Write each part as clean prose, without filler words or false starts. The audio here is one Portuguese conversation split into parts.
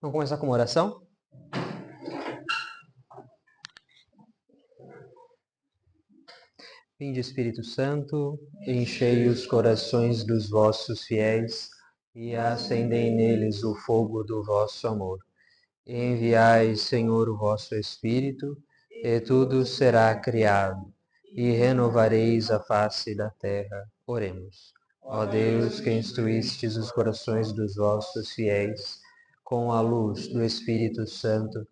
Vamos começar com uma oração? Vinde, Espírito Santo, enchei os corações dos vossos fiéis e acendei neles o fogo do vosso amor. Enviai, Senhor, o vosso Espírito, e tudo será criado, e renovareis a face da terra. Oremos. Ó Deus, que instruístes os corações dos vossos fiéis com a luz do Espírito Santo,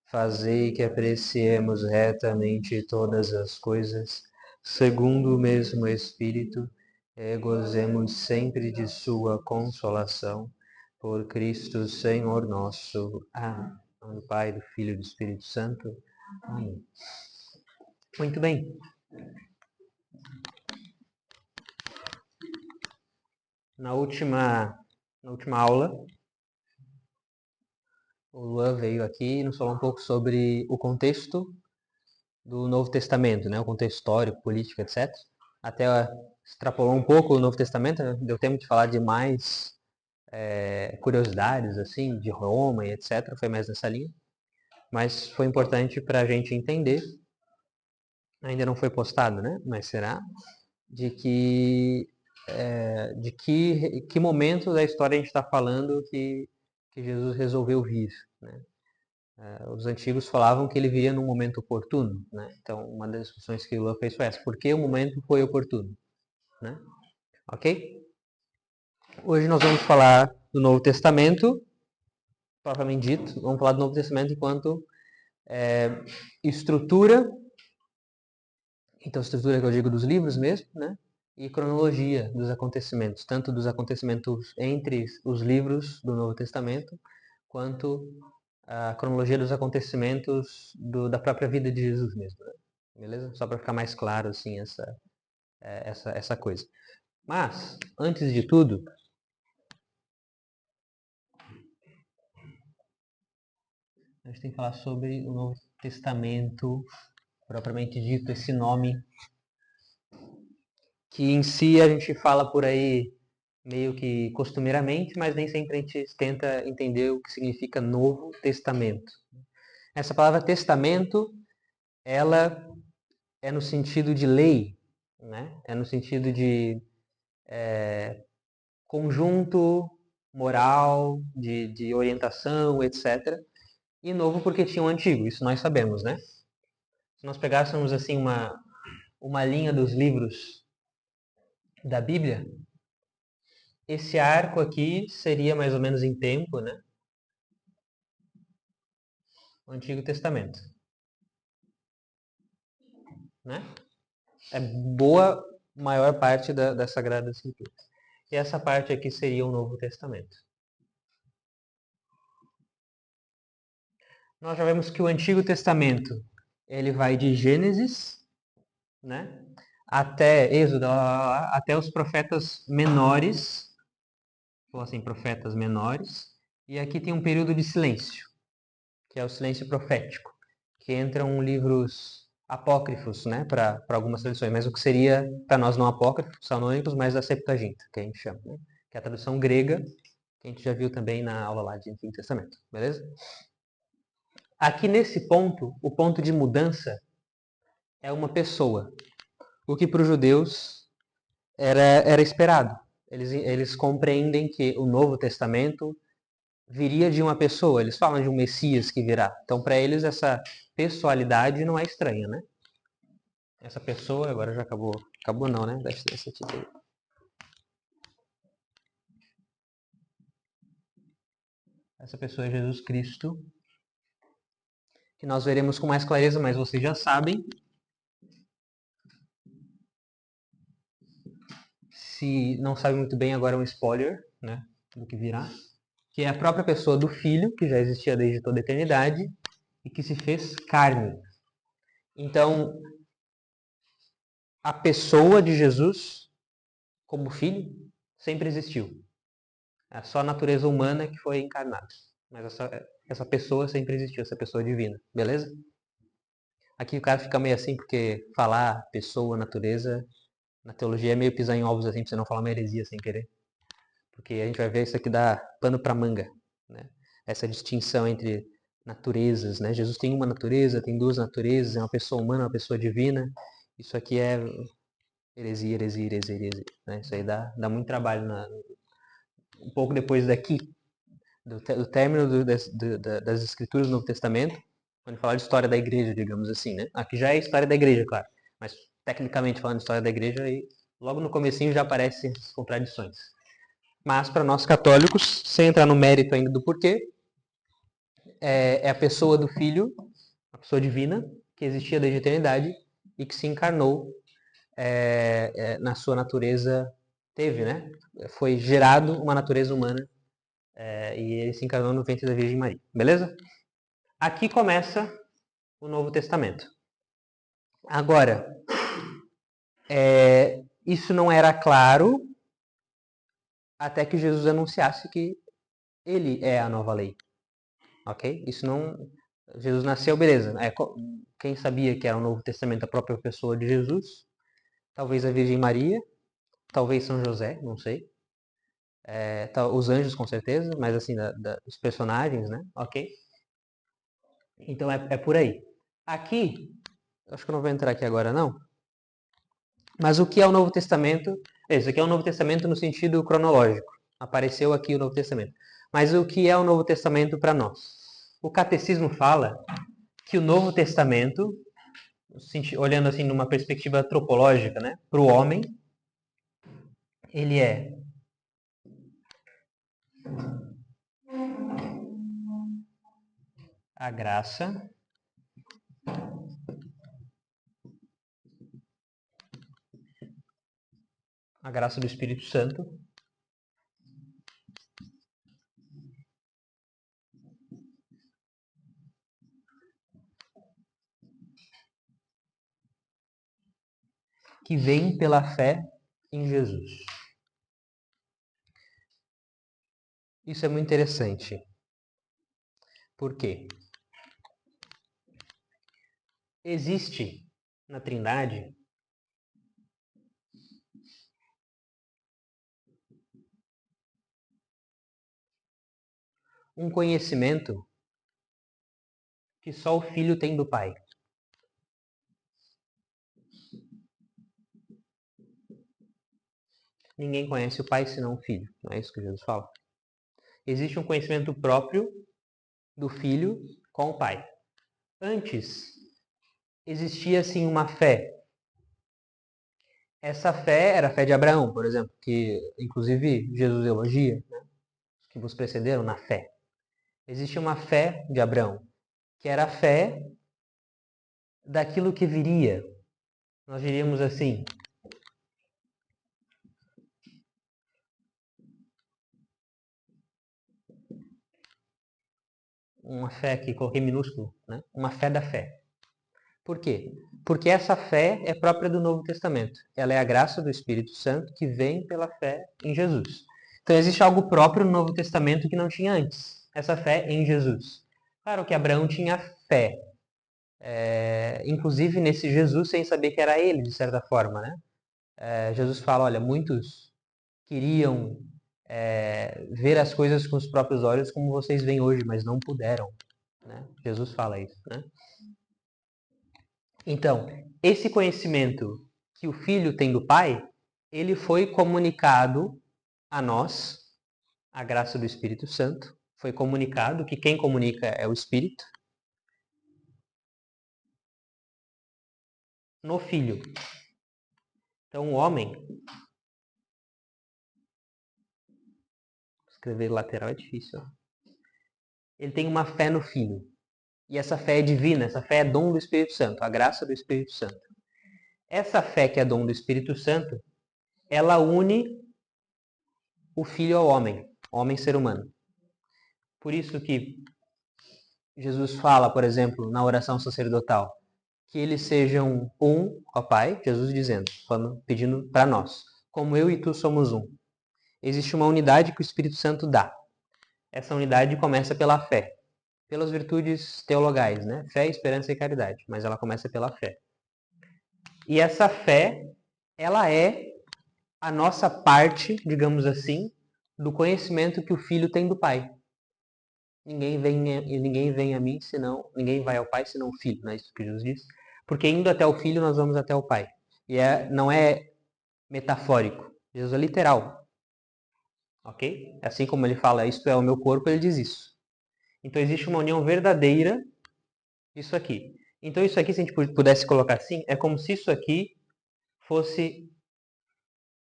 fazei que apreciemos retamente todas as coisas, segundo o mesmo Espírito, e gozemos sempre de sua consolação. Por Cristo Senhor nosso. Amém. Em nome do Pai, do Filho e do Espírito Santo. Amém. Muito bem. Na última aula, o Luan veio aqui e nos falou um pouco sobre o contexto do Novo Testamento, né? O contexto histórico, político, etc. Até extrapolou um pouco o Novo Testamento, né? Deu tempo de falar de mais curiosidades, assim, de Roma e etc. Foi mais nessa linha. Mas foi importante para a gente entender, ainda não foi postado, né? Mas será, de que momento da história a gente está falando que Jesus resolveu vir, né? Os antigos falavam que ele viria num momento oportuno, né? Então, uma das discussões que o Lula fez foi essa: por que o momento foi oportuno, né? Ok? Hoje nós vamos falar do Novo Testamento, propriamente dito. Vamos falar do Novo Testamento enquanto estrutura. Então, estrutura que eu digo dos livros mesmo, né? E cronologia dos acontecimentos, tanto dos acontecimentos entre os livros do Novo Testamento, quanto a cronologia dos acontecimentos da própria vida de Jesus mesmo, né? Beleza? Só para ficar mais claro, assim, essa coisa. Mas, antes de tudo, a gente tem que falar sobre o Novo Testamento, propriamente dito, esse nome que em si a gente fala por aí meio que costumeiramente, mas nem sempre a gente tenta entender o que significa Novo Testamento. Essa palavra testamento, ela é no sentido de lei, né? É no sentido de conjunto moral, de orientação, etc. E novo porque tinha um antigo, isso nós sabemos, né? Se nós pegássemos assim uma linha dos livros da Bíblia, esse arco aqui seria mais ou menos em tempo, né? O Antigo Testamento, né? É boa maior parte da Sagrada Escritura. E essa parte aqui seria o Novo Testamento. Nós já vemos que o Antigo Testamento ele vai de Gênesis, né, até Êxodo, até os profetas menores, ou assim, profetas menores. E aqui tem um período de silêncio, que é o silêncio profético, que entram livros apócrifos, né, para algumas tradições, mas o que seria para nós não apócrifos, anônimos, mas a Septuaginta, que a gente chama, né, que é a tradução grega, que a gente já viu também na aula lá de Antigo Testamento, beleza? Aqui nesse ponto, o ponto de mudança é uma pessoa, o que para os judeus era esperado. Eles compreendem que o Novo Testamento viria de uma pessoa, eles falam de um Messias que virá. Então, para eles, essa pessoalidade não é estranha, né? Essa pessoa, agora já acabou. Acabou não, né? Essa tipo aí. Essa pessoa é Jesus Cristo, que nós veremos com mais clareza, mas vocês já sabem. Se não sabe muito bem, agora é um spoiler, né? Do que virá. Que é a própria pessoa do Filho, que já existia desde toda a eternidade, e que se fez carne. Então, a pessoa de Jesus, como Filho, sempre existiu. É só a natureza humana que foi encarnada. Mas essa pessoa sempre existiu, essa pessoa divina. Beleza? Aqui o cara fica meio assim, porque falar pessoa, natureza, na teologia é meio pisar em ovos assim, pra você não falar uma heresia sem querer. Porque a gente vai ver isso aqui dá pano pra manga, né? essa distinção entre naturezas, né? Jesus tem uma natureza, tem duas naturezas, é uma pessoa humana, uma pessoa divina. Isso aqui é heresia, né? Isso aí dá muito trabalho. Um pouco depois daqui, do término das escrituras do Novo Testamento, quando falar de história da igreja, digamos assim, né? Aqui já é história da igreja, claro. Mas, tecnicamente falando de história da igreja, aí, logo no comecinho já aparecem as contradições. Mas, para nós católicos, sem entrar no mérito ainda do porquê, é a pessoa do Filho, a pessoa divina, que existia desde a eternidade e que se encarnou na sua natureza, teve, né? Foi gerado uma natureza humana e ele se encarnou no ventre da Virgem Maria. Beleza? Aqui começa o Novo Testamento. Agora, isso não era claro até que Jesus anunciasse que ele é a nova lei. Ok? Isso não... Jesus nasceu, beleza. Quem sabia que era o Novo Testamento a própria pessoa de Jesus? Talvez a Virgem Maria, talvez São José, não sei. Os anjos, com certeza, mas assim, os personagens, né? Ok? Então é por aí. Aqui, acho que eu não vou entrar aqui agora não, mas o que é o Novo Testamento? Isso aqui é o Novo Testamento no sentido cronológico. Apareceu aqui o Novo Testamento. Mas o que é o Novo Testamento para nós? O Catecismo fala que o Novo Testamento, olhando assim numa perspectiva antropológica, né, para o homem, ele é a graça do Espírito Santo que vem pela fé em Jesus. Isso é muito interessante. Por quê? Existe na Trindade um conhecimento que só o Filho tem do Pai. Ninguém conhece o Pai senão o Filho. Não é isso que Jesus fala? Existe um conhecimento próprio do Filho com o Pai. Antes, existia sim uma fé. Essa fé era a fé de Abraão, por exemplo, que inclusive Jesus elogia, né? Os que vos precederam na fé. Existia uma fé de Abraão, que era a fé daquilo que viria. Nós diríamos assim, uma fé que coloquei minúsculo, né? Uma fé da fé. Por quê? Porque essa fé é própria do Novo Testamento. Ela é a graça do Espírito Santo que vem pela fé em Jesus. Então existe algo próprio no Novo Testamento que não tinha antes. Essa fé em Jesus. Claro que Abraão tinha fé. Inclusive nesse Jesus sem saber que era ele, de certa forma, né? Jesus fala, olha, muitos queriam ver as coisas com os próprios olhos como vocês veem hoje, mas não puderam. Né? Jesus fala isso, né? Então, esse conhecimento que o Filho tem do Pai, ele foi comunicado a nós, a graça do Espírito Santo, foi comunicado que quem comunica é o Espírito, no Filho. Então, o homem, escrever lateral é difícil, ó. Ele tem uma fé no Filho. E essa fé é divina, essa fé é dom do Espírito Santo, a graça do Espírito Santo. Essa fé que é dom do Espírito Santo, ela une o Filho ao homem ser humano. Por isso que Jesus fala, por exemplo, na oração sacerdotal, que eles sejam um, ó Pai, Jesus dizendo, pedindo para nós, como eu e tu somos um. Existe uma unidade que o Espírito Santo dá. Essa unidade começa pela fé, pelas virtudes teologais, né? Fé, esperança e caridade, mas ela começa pela fé. E essa fé, ela é a nossa parte, digamos assim, do conhecimento que o Filho tem do Pai. ninguém vem a mim, senão ninguém vai ao Pai, senão o Filho, não é isso que Jesus diz? Porque indo até o Filho, nós vamos até o Pai. E não é metafórico, Jesus é literal, ok? Assim como ele fala, isto é o meu corpo, ele diz isso. Então existe uma união verdadeira disso aqui. Então isso aqui, se a gente pudesse colocar assim, é como se isso aqui fosse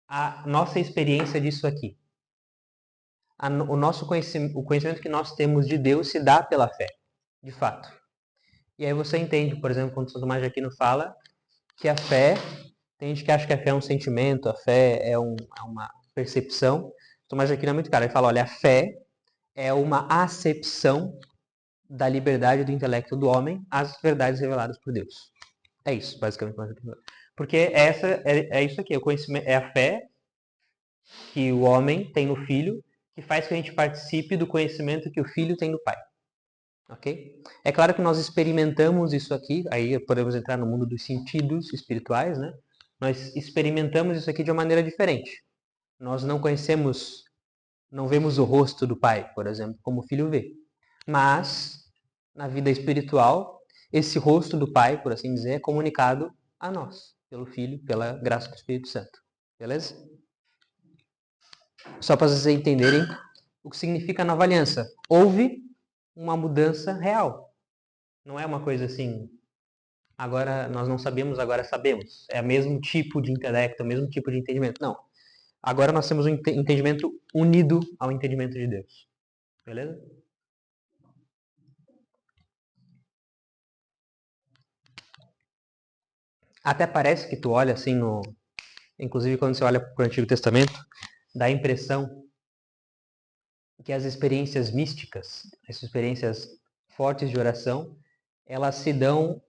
a nossa experiência disso aqui. O conhecimento que nós temos de Deus se dá pela fé, de fato. E aí você entende, por exemplo, quando São Tomás de Aquino fala que a fé, tem gente que acha que a fé é um sentimento, a fé é uma percepção. Tomás de Aquino é muito claro, ele fala, olha, a fé é uma acepção da liberdade do intelecto do homem às verdades reveladas por Deus. É isso, basicamente. Porque é isso aqui, o conhecimento, é a fé que o homem tem no Filho, que faz que a gente participe do conhecimento que o Filho tem do Pai. Ok? É claro que nós experimentamos isso aqui, aí podemos entrar no mundo dos sentidos espirituais, né? Nós experimentamos isso aqui de uma maneira diferente. Nós não conhecemos, não vemos o rosto do Pai, por exemplo, como o Filho vê. Mas, na vida espiritual, esse rosto do Pai, por assim dizer, é comunicado a nós, pelo Filho, pela graça do Espírito Santo. Beleza? Só para vocês entenderem o que significa a nova aliança. Houve uma mudança real. Não é uma coisa assim, agora nós não sabemos, agora sabemos. É o mesmo tipo de intelecto, é o mesmo tipo de entendimento. Não. Agora nós temos um entendimento unido ao entendimento de Deus. Beleza? Até parece que tu olha assim no... Inclusive quando você olha para o Antigo Testamento, dá a impressão que as experiências místicas, as experiências fortes de oração, elas se dão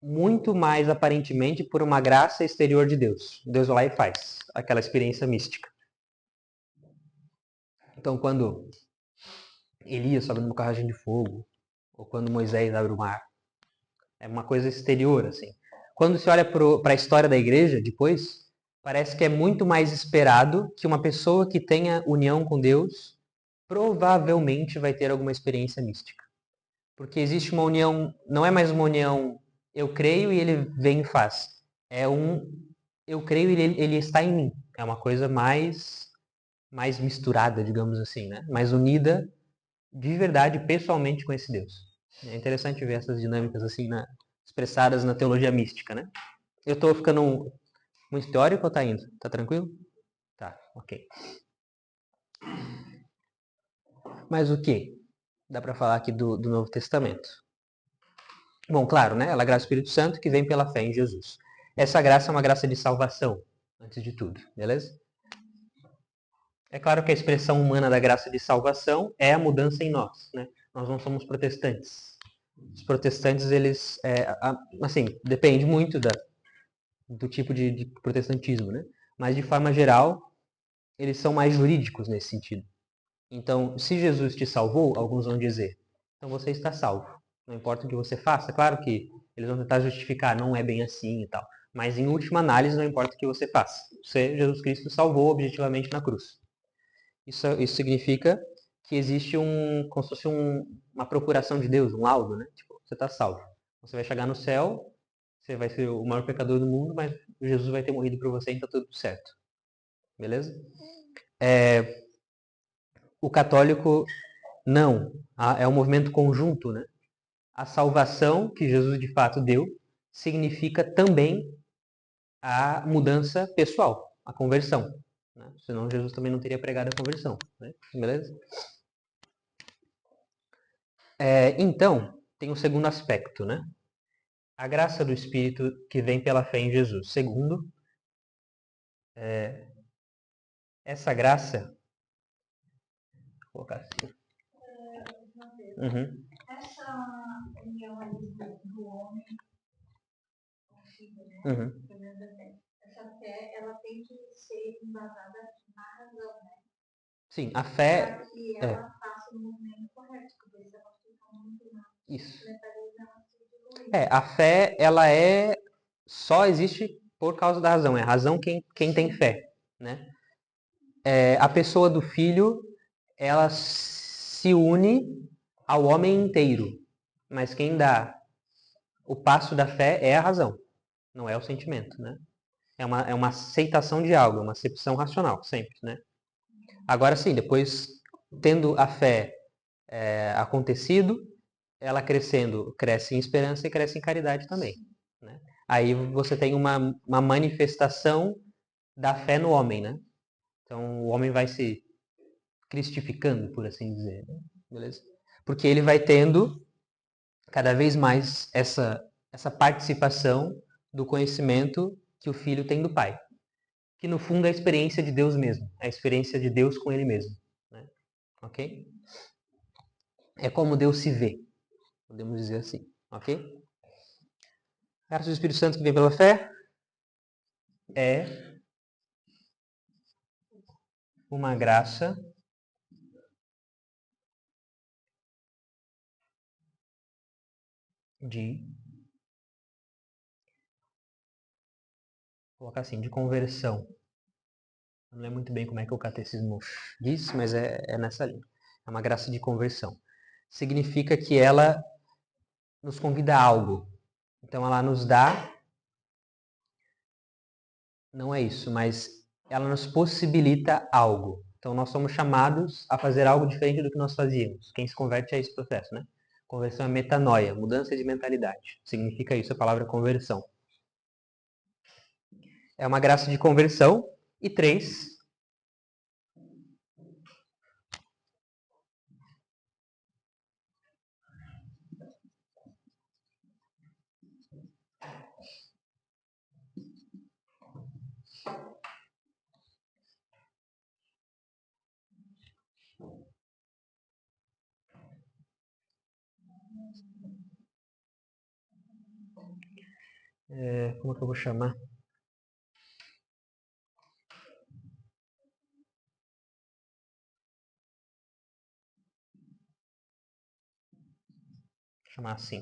muito mais aparentemente por uma graça exterior de Deus. Deus vai lá e faz aquela experiência mística. Então, quando Elias sobe numa carruagem de fogo, ou quando Moisés abre o mar, é uma coisa exterior, assim. Quando se olha para a história da igreja, depois, parece que é muito mais esperado que uma pessoa que tenha união com Deus provavelmente vai ter alguma experiência mística. Porque existe uma união, não é mais uma união eu creio e ele vem e faz. É eu creio e ele está em mim. É uma coisa mais misturada, digamos assim, né? Mais unida de verdade, pessoalmente com esse Deus. É interessante ver essas dinâmicas assim expressadas na teologia mística, né? Eu estou ficando muito teórico ou tá indo? Tá tranquilo? Tá, ok. Mas o que dá para falar aqui do Novo Testamento? Bom, claro, né? Ela é a graça do Espírito Santo que vem pela fé em Jesus. Essa graça é uma graça de salvação, antes de tudo, beleza? É claro que a expressão humana da graça de salvação é a mudança em nós, né? Nós não somos protestantes. Os protestantes, eles, assim, depende muito do tipo de protestantismo, né? Mas, de forma geral, eles são mais jurídicos nesse sentido. Então, se Jesus te salvou, alguns vão dizer, então você está salvo. Não importa o que você faça. Claro que eles vão tentar justificar, não é bem assim e tal. Mas, em última análise, não importa o que você faça. Jesus Cristo salvou objetivamente na cruz. Isso significa que existe como se fosse uma procuração de Deus, um laudo, né? Tipo, você está salvo. Você vai chegar no céu, você vai ser o maior pecador do mundo, mas Jesus vai ter morrido por você e está tudo certo. Beleza? O católico, não. É um movimento conjunto, né? A salvação que Jesus de fato deu significa também a mudança pessoal, a conversão. Né? Senão Jesus também não teria pregado a conversão. Né? Beleza? Então, tem um segundo aspecto, né? A graça do Espírito que vem pela fé em Jesus. Segundo, essa graça... Vou colocar assim. Uhum. Essa união do homem com o filho, né? Uhum. Essa fé, ela tem que ser embasada na razão, né? Sim, a fé... Para que ela faça o movimento correto, porque se ela ficar muito na Isso. metalização, a fé, ela só existe por causa da razão. É a razão quem tem fé, né? A pessoa do filho, ela se une ao homem inteiro. Mas quem dá o passo da fé é a razão, não é o sentimento, né? É uma aceitação de algo, uma acepção racional, sempre, né? Agora sim, depois, tendo a fé acontecido, ela crescendo, cresce em esperança e cresce em caridade também, né? Aí você tem uma manifestação da fé no homem, né? Então o homem vai se cristificando, por assim dizer, né? Beleza? Porque ele vai tendo cada vez mais essa participação do conhecimento que o filho tem do pai, que no fundo é a experiência de Deus mesmo, é a experiência de Deus com ele mesmo, né? Ok? É como Deus se vê, podemos dizer assim, ok? A graça do Espírito Santo que vem pela fé é uma graça de, vou colocar assim, de conversão. Não lembro muito bem como é que o catecismo diz, mas é nessa linha. É uma graça de conversão. Significa que ela nos convida a algo. Então ela nos dá, não é isso, mas ela nos possibilita algo. Então nós somos chamados a fazer algo diferente do que nós fazíamos. Quem se converte é esse processo, né? Conversão é metanoia, mudança de mentalidade. Significa isso a palavra conversão. É uma graça de conversão. E 3, como é que eu vou chamar? Vou chamar assim.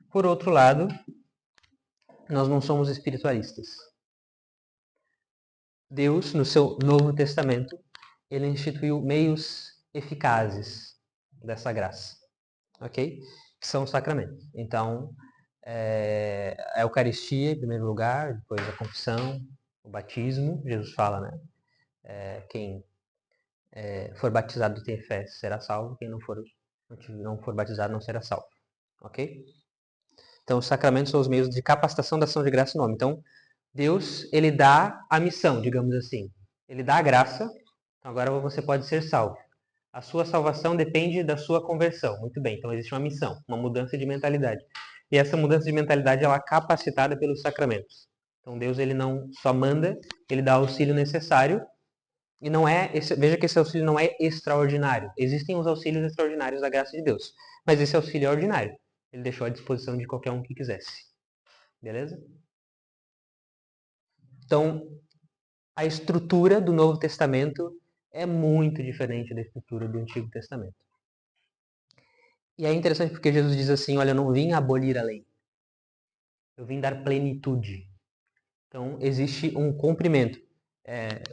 Por outro lado, nós não somos espiritualistas. Deus, no seu Novo Testamento, ele instituiu meios eficazes dessa graça, ok? Que são os sacramentos. Então, a Eucaristia, em primeiro lugar, depois a confissão, o batismo. Jesus fala, né? Quem for batizado e ter fé será salvo, quem não for batizado não será salvo, ok? Então, os sacramentos são os meios de capacitação da ação de graça no homem. Então, Deus, ele dá a missão, digamos assim. Ele dá a graça, então agora você pode ser salvo. A sua salvação depende da sua conversão. Muito bem, então existe uma missão, uma mudança de mentalidade. E essa mudança de mentalidade ela é capacitada pelos sacramentos. Então Deus ele não só manda, ele dá o auxílio necessário. E não é, veja que esse auxílio não é extraordinário. Existem os auxílios extraordinários da graça de Deus, mas esse auxílio é ordinário. Ele deixou à disposição de qualquer um que quisesse. Beleza? Então, a estrutura do Novo Testamento é muito diferente da estrutura do Antigo Testamento. E é interessante porque Jesus diz assim, olha, eu não vim abolir a lei. Eu vim dar plenitude. Então, existe um cumprimento.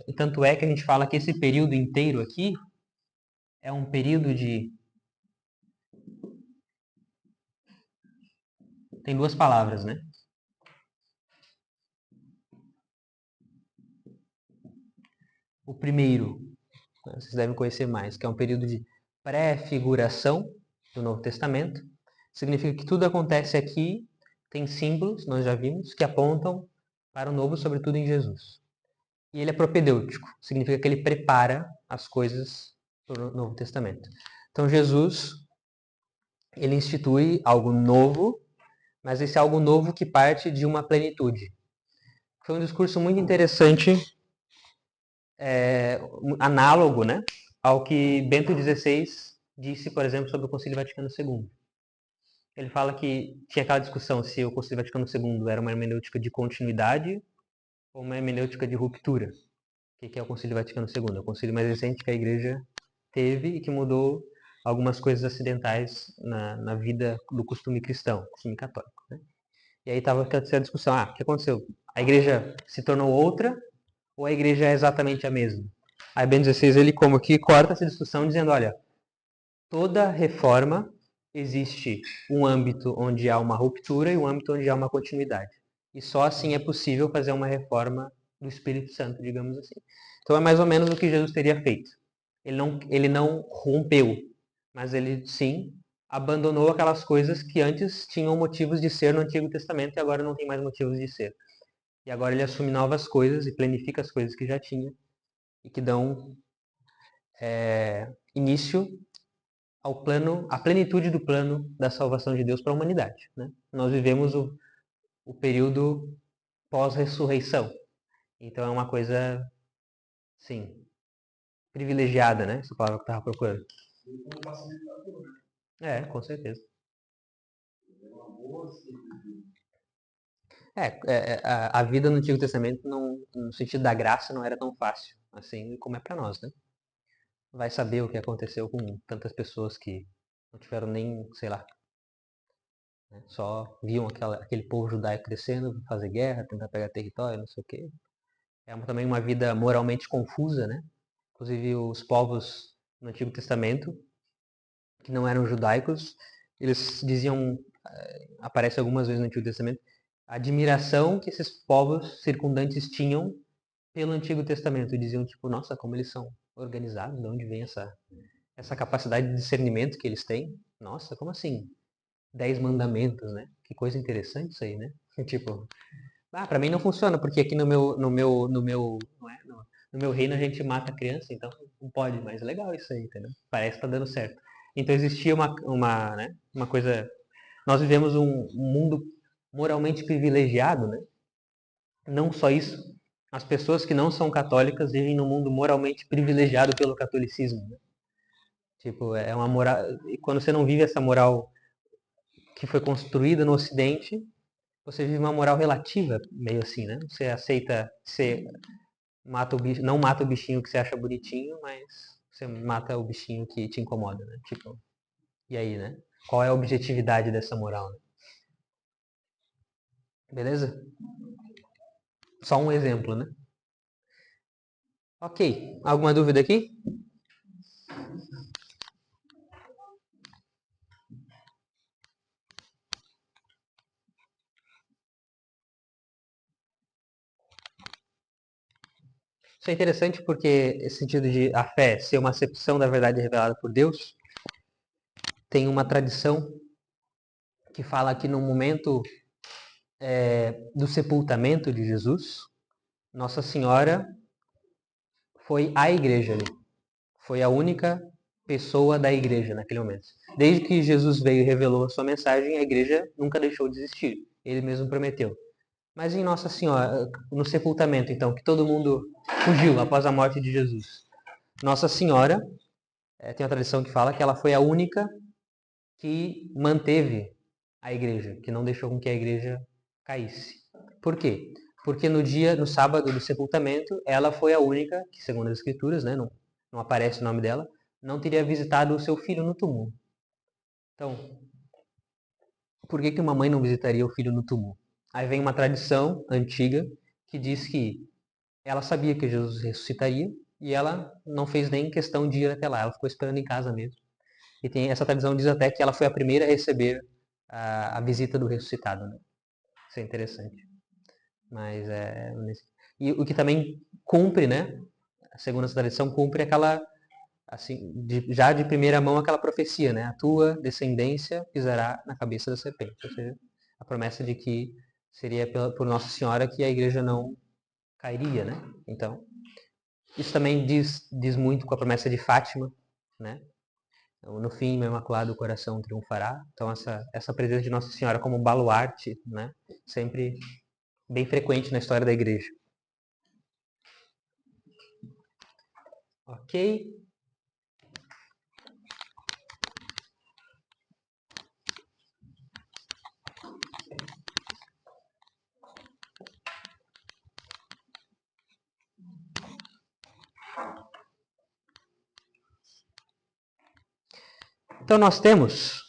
E tanto é que a gente fala que esse período inteiro aqui é um período de... Tem duas palavras, né? O primeiro, vocês devem conhecer mais, que é um período de pré-figuração do Novo Testamento. Significa que tudo acontece aqui, tem símbolos, nós já vimos, que apontam para o novo, sobretudo em Jesus. E ele é propedêutico, significa que ele prepara as coisas para o Novo Testamento. Então Jesus, ele institui algo novo, mas esse algo novo que parte de uma plenitude. Foi um discurso muito interessante, análogo, né, ao que Bento XVI disse, por exemplo, sobre o Concílio Vaticano II. Ele fala que tinha aquela discussão se o Concílio Vaticano II era uma hermenêutica de continuidade ou uma hermenêutica de ruptura. O que é o Concílio Vaticano II? É o concílio mais recente que a Igreja teve e que mudou algumas coisas acidentais na vida do costume cristão, costume católico. Né? E aí estava essa discussão, o que aconteceu? A igreja se tornou outra ou a igreja é exatamente a mesma? Aí Bento XVI, ele como que corta essa discussão dizendo, olha, toda reforma existe um âmbito onde há uma ruptura e um âmbito onde há uma continuidade. E só assim é possível fazer uma reforma do Espírito Santo, digamos assim. Então é mais ou menos o que Jesus teria feito. Ele não rompeu, mas ele sim abandonou aquelas coisas que antes tinham motivos de ser no Antigo Testamento e agora não tem mais motivos de ser. E agora ele assume novas coisas e planifica as coisas que já tinha e que dão início ao plano, à plenitude do plano da salvação de Deus para a humanidade. Né? Nós vivemos o período pós-ressurreição. Então é uma coisa, sim, privilegiada, né? Essa palavra que eu estava procurando. Com certeza. A vida no Antigo Testamento, no sentido da graça, não era tão fácil assim como é para nós, né? Vai saber o que aconteceu com tantas pessoas que não tiveram nem, sei lá, né? Só viam aquele povo judaico crescendo, fazer guerra, tentar pegar território, não sei o quê. É também uma vida moralmente confusa, né? Inclusive os povos no Antigo Testamento, que não eram judaicos, eles diziam, aparece algumas vezes no Antigo Testamento, a admiração que esses povos circundantes tinham pelo Antigo Testamento. E diziam, tipo, nossa, como eles são organizados, de onde vem essa capacidade de discernimento que eles têm? Nossa, como assim? 10 mandamentos, né? Que coisa interessante isso aí, né? Tipo, pra mim não funciona, porque aqui no meu reino a gente mata criança, então não pode, mas legal isso aí, entendeu? Parece que tá dando certo. Então existia uma coisa. Nós vivemos um mundo moralmente privilegiado, né? Não só isso, as pessoas que não são católicas vivem num mundo moralmente privilegiado pelo catolicismo. Né? Tipo, é uma moral. E quando você não vive essa moral que foi construída no Ocidente, você vive uma moral relativa, meio assim, né? Você aceita, você não mata o bichinho que você acha bonitinho, mas você mata o bichinho que te incomoda, né? Tipo, e aí, né? Qual é a objetividade dessa moral, né? Beleza? Só um exemplo, né? Ok. Alguma dúvida aqui? Isso é interessante porque esse sentido de a fé ser uma acepção da verdade revelada por Deus tem uma tradição que fala que no momento do sepultamento de Jesus, Nossa Senhora foi a igreja ali. Foi a única pessoa da igreja naquele momento. Desde que Jesus veio e revelou a sua mensagem, a igreja nunca deixou de existir. Ele mesmo prometeu. Mas em Nossa Senhora, no sepultamento, então, que todo mundo fugiu após a morte de Jesus. Nossa Senhora, tem uma tradição que fala que ela foi a única que manteve a igreja, que não deixou com que a igreja caísse. Por quê? Porque no sábado do sepultamento, ela foi a única que, segundo as escrituras, né, não aparece o nome dela, não teria visitado o seu filho no túmulo. Então, por que uma mãe não visitaria o filho no túmulo? Aí vem uma tradição antiga que diz que ela sabia que Jesus ressuscitaria e ela não fez nem questão de ir até lá, ela ficou esperando em casa mesmo. E tem essa tradição diz até que ela foi a primeira a receber a visita do ressuscitado. Né? Isso é interessante. Mas e o que também cumpre, né? Segundo essa tradição, cumpre aquela assim, já de primeira mão aquela profecia, né? A tua descendência pisará na cabeça da serpente. Ou seja, a promessa de que seria por Nossa Senhora que a igreja não cairia, né? Então, isso também diz muito com a promessa de Fátima, né? Então, no fim, meu imaculado o coração triunfará. Então, essa presença de Nossa Senhora como baluarte, né? Sempre bem frequente na história da igreja. Ok? Então nós temos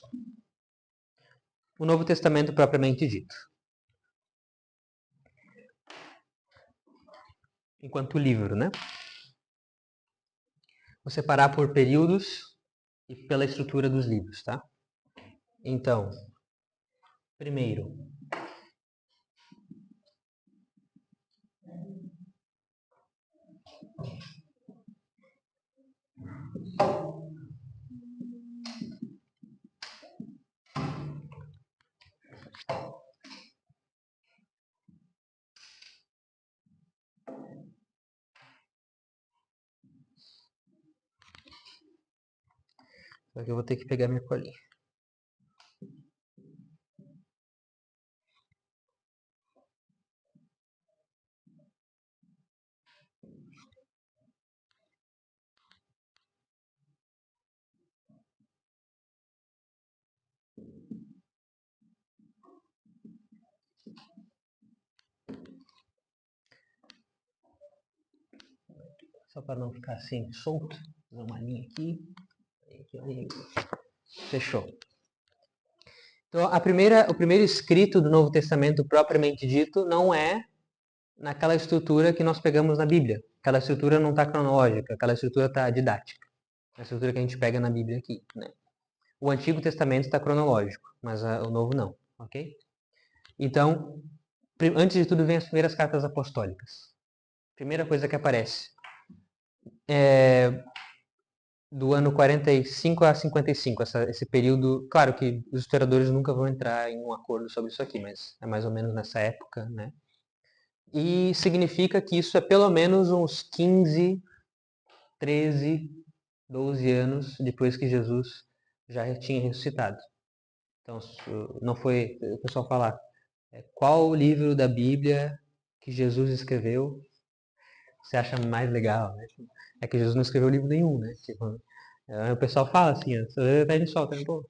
o Novo Testamento propriamente dito. Enquanto livro, né? Vou separar por períodos e pela estrutura dos livros, tá? Então, primeiro, só que eu vou ter que pegar minha colinha. Só para não ficar assim solto, vou dar uma linha aqui. Fechou. Então, o primeiro escrito do Novo Testamento propriamente dito não é naquela estrutura que nós pegamos na Bíblia. Aquela estrutura não está cronológica, aquela estrutura está didática. A estrutura que a gente pega na Bíblia aqui, né? O Antigo Testamento está cronológico, mas o Novo não, ok? Então, antes de tudo vem as primeiras cartas apostólicas. Primeira coisa que aparece é do ano 45 a 55, esse período. Claro que os historiadores nunca vão entrar em um acordo sobre isso aqui, mas é mais ou menos nessa época, né? E significa que isso é pelo menos uns 15, 13, 12 anos depois que Jesus já tinha ressuscitado. Então, não foi, o pessoal falar, qual o livro da Bíblia que Jesus escreveu você acha mais legal, né? É que Jesus não escreveu livro nenhum, né? Tipo, o pessoal fala assim, até ele solta, pô,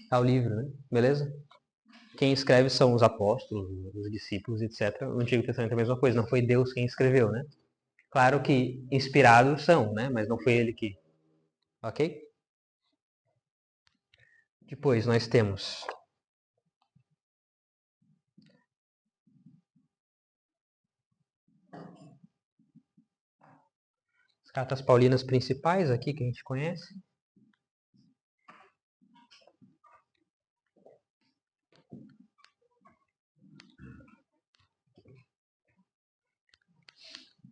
tá o livro, né? Beleza? Quem escreve são os apóstolos, os discípulos, etc. O Antigo Testamento é a mesma coisa, não foi Deus quem escreveu, né? Claro que inspirados são, né? Mas não foi ele que... Ok? Depois nós temos as cartas paulinas principais aqui que a gente conhece.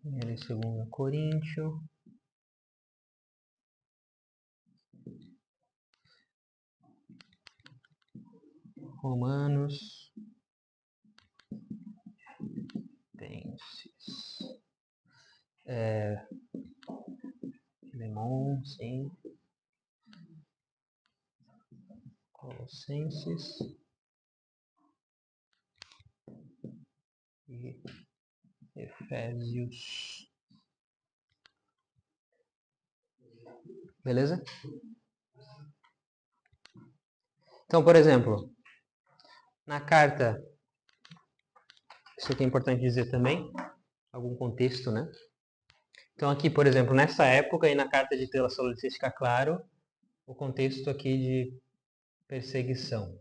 Primeira e segunda Coríntios. Romanos. Filemon, sim. Colossenses. E Efésios. Beleza? Então, por exemplo, na carta, isso aqui é importante dizer também, algum contexto, né? Então aqui, por exemplo, nessa época e na carta de Tessalonicenses fica claro o contexto aqui de perseguição.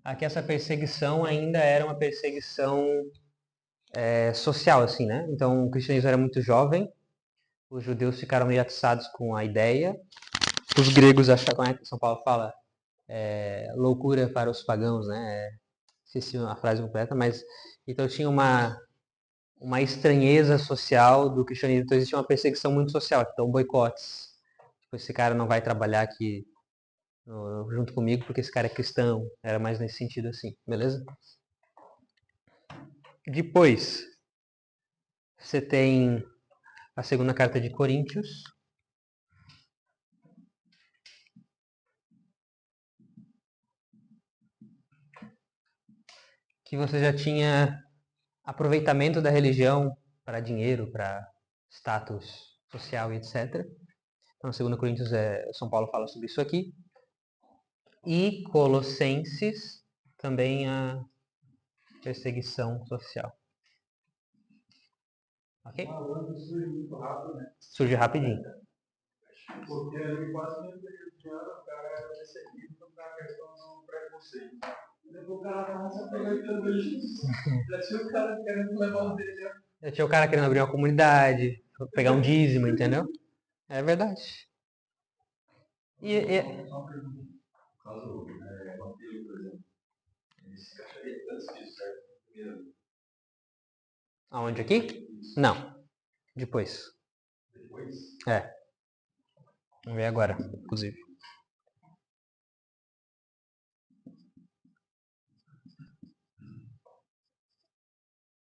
Aqui essa perseguição ainda era uma perseguição social, assim, né? Então o cristianismo era muito jovem, os judeus ficaram meio atiçados com a ideia, os gregos acharam, como é que São Paulo fala? Loucura para os pagãos, né? Esqueci a frase completa, mas então tinha uma estranheza social do cristianismo, então existia uma perseguição muito social, então boicotes. Tipo, esse cara não vai trabalhar aqui junto comigo porque esse cara é cristão, era mais nesse sentido assim, beleza? Depois, você tem a segunda carta de Coríntios, que você já tinha aproveitamento da religião para dinheiro, para status social e etc. Então, 2 Coríntios, São Paulo fala sobre isso aqui. E Colossenses, também a perseguição social. Ok? Surge muito rápido, né? Surge rapidinho. Porque ali quase no período de ano, o cara era perseguido por a questão do preconceito. Depois o cara tava se aproveitando dele. Já tinha o cara querendo levar o dele. Já tinha o cara querendo abrir uma comunidade, pegar um dízimo, entendeu? É verdade. Só uma pergunta. No caso, Mateus, por exemplo, ele se encaixaria antes disso, certo? Primeiro. Aonde aqui? Não. Depois. Depois? É. Vamos ver agora, inclusive.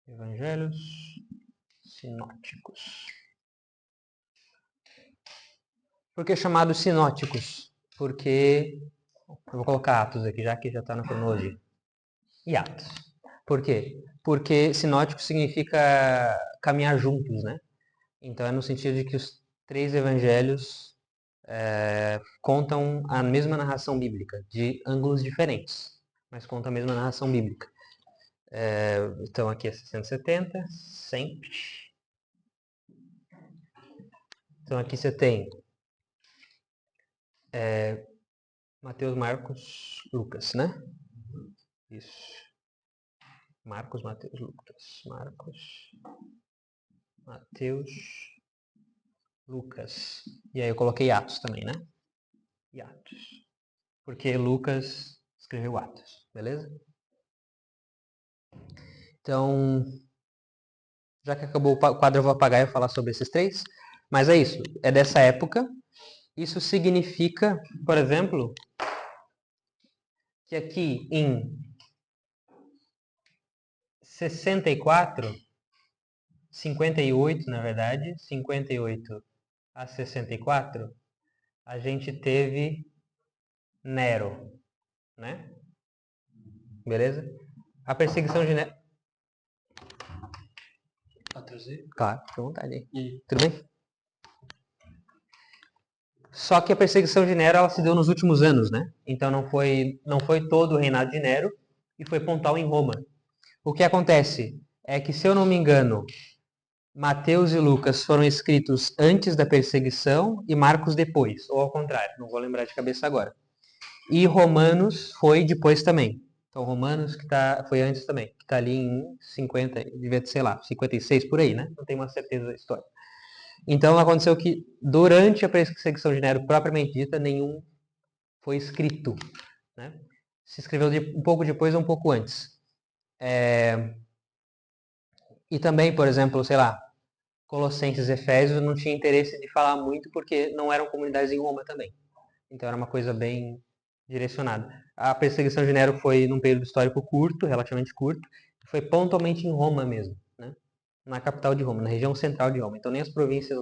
Evangelhos sinóticos. Por que chamados sinóticos? Porque eu vou colocar Atos aqui, já que já está na cronologia. E Atos. Por quê? Porque sinótico significa caminhar juntos, né? Então é no sentido de que os três evangelhos contam a mesma narração bíblica, de ângulos diferentes, mas contam a mesma narração bíblica. Então aqui é 670, sempre. Então aqui você tem Mateus, Marcos, Lucas, né? Isso. Marcos, Mateus, Lucas. Marcos, Mateus, Lucas. E aí eu coloquei Atos também, né? E Atos. Porque Lucas escreveu Atos, beleza? Então, já que acabou o quadro, eu vou apagar e falar sobre esses três. Mas é isso, é dessa época. Isso significa, por exemplo, que aqui em 64, 58, na verdade, 58 a 64, a gente teve Nero, né? Beleza? A perseguição de Nero... Pode trazer? Claro, fica à vontade aí. E tudo bem? Só que a perseguição de Nero ela se deu nos últimos anos, né? Então não foi todo o reinado de Nero e foi pontual em Roma. O que acontece é que, se eu não me engano, Mateus e Lucas foram escritos antes da perseguição e Marcos depois, ou ao contrário, não vou lembrar de cabeça agora. E Romanos foi depois também. Então Romanos foi antes também, que está ali em 50, devia ser, sei lá, 56 por aí, né? Não tenho uma certeza da história. Então aconteceu que durante a perseguição de Nero propriamente dita, nenhum foi escrito, né? Se escreveu um pouco depois ou um pouco antes. E também, por exemplo, sei lá, Colossenses e Efésios não tinha interesse de falar muito porque não eram comunidades em Roma também. Então era uma coisa bem direcionada. A perseguição de Nero foi num período histórico curto, relativamente curto, foi pontualmente em Roma mesmo, né? Na capital de Roma, na região central de Roma. Então nem as províncias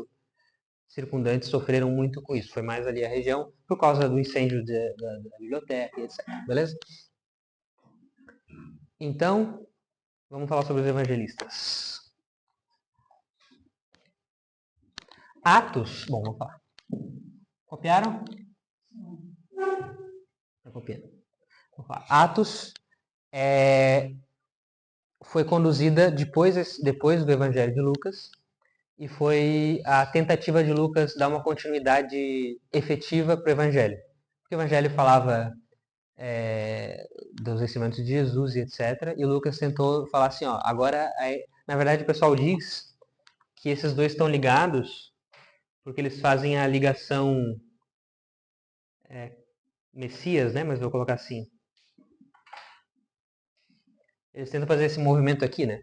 circundantes sofreram muito com isso. Foi mais ali a região por causa do incêndio da biblioteca e etc. Beleza? Então, vamos falar sobre os evangelistas. Atos, bom, vamos falar. Copiaram? Está copiando. Vamos falar. Atos foi conduzida depois do Evangelho de Lucas e foi a tentativa de Lucas dar uma continuidade efetiva para o Evangelho. Porque o Evangelho falava dos ensinamentos de Jesus e etc. E Lucas tentou falar assim, ó, agora, na verdade o pessoal diz que esses dois estão ligados porque eles fazem a ligação Messias, né? Mas vou colocar assim. Eles tentam fazer esse movimento aqui, né?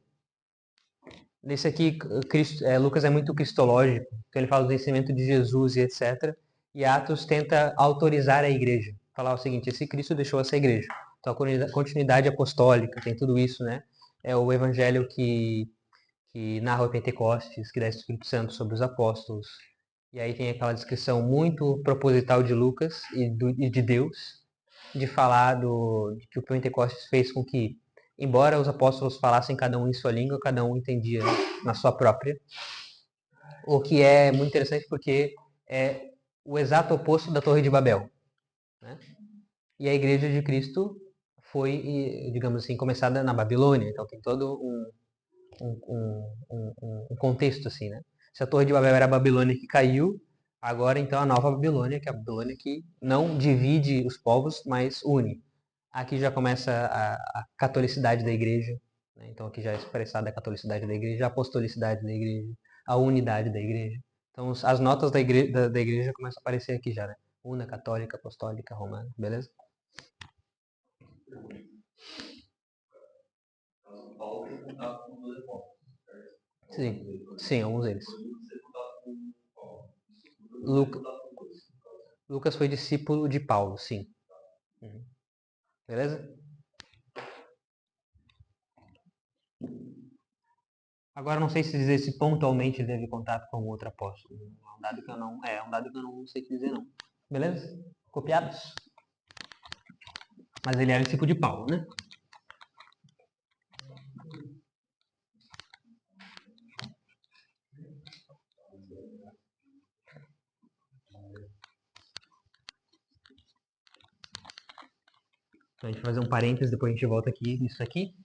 Nesse aqui, Lucas é muito cristológico, então ele fala do ensinamento de Jesus e etc. E Atos tenta autorizar a igreja. Falar o seguinte, esse Cristo deixou essa igreja. Então a continuidade apostólica, tem tudo isso, né? É o evangelho que narra o Pentecostes, que dá o Espírito Santo sobre os apóstolos. E aí tem aquela descrição muito proposital de Lucas e de Deus, de falar de que o Pentecostes fez com que, embora os apóstolos falassem cada um em sua língua, cada um entendia na sua própria. O que é muito interessante porque é o exato oposto da Torre de Babel, né? E a Igreja de Cristo foi, digamos assim, começada na Babilônia. Então tem todo um contexto assim, né? Se a Torre de Babel era a Babilônia que caiu, Agora, então, a nova Babilônia, que é a Babilônia que não divide os povos, mas une. Aqui já começa a catolicidade da igreja, né? Então aqui já é expressada a catolicidade da igreja, a apostolicidade da igreja, a unidade da igreja. Então as notas da igreja começam a aparecer aqui já, né? Una, católica, apostólica, romana, beleza? Então, Paulo tem contato com os apóstolos, certo? Sim, alguns deles. Você contato com Paulo. Luca, Lucas foi discípulo de Paulo, sim. Beleza? Agora não sei se dizer se pontualmente ele teve contato com outro apóstolo. É um dado que eu não, sei dizer não. Beleza? Copiados? Mas ele era discípulo de Paulo, né? Então a gente vai fazer um parênteses, depois a gente volta aqui nisso aqui.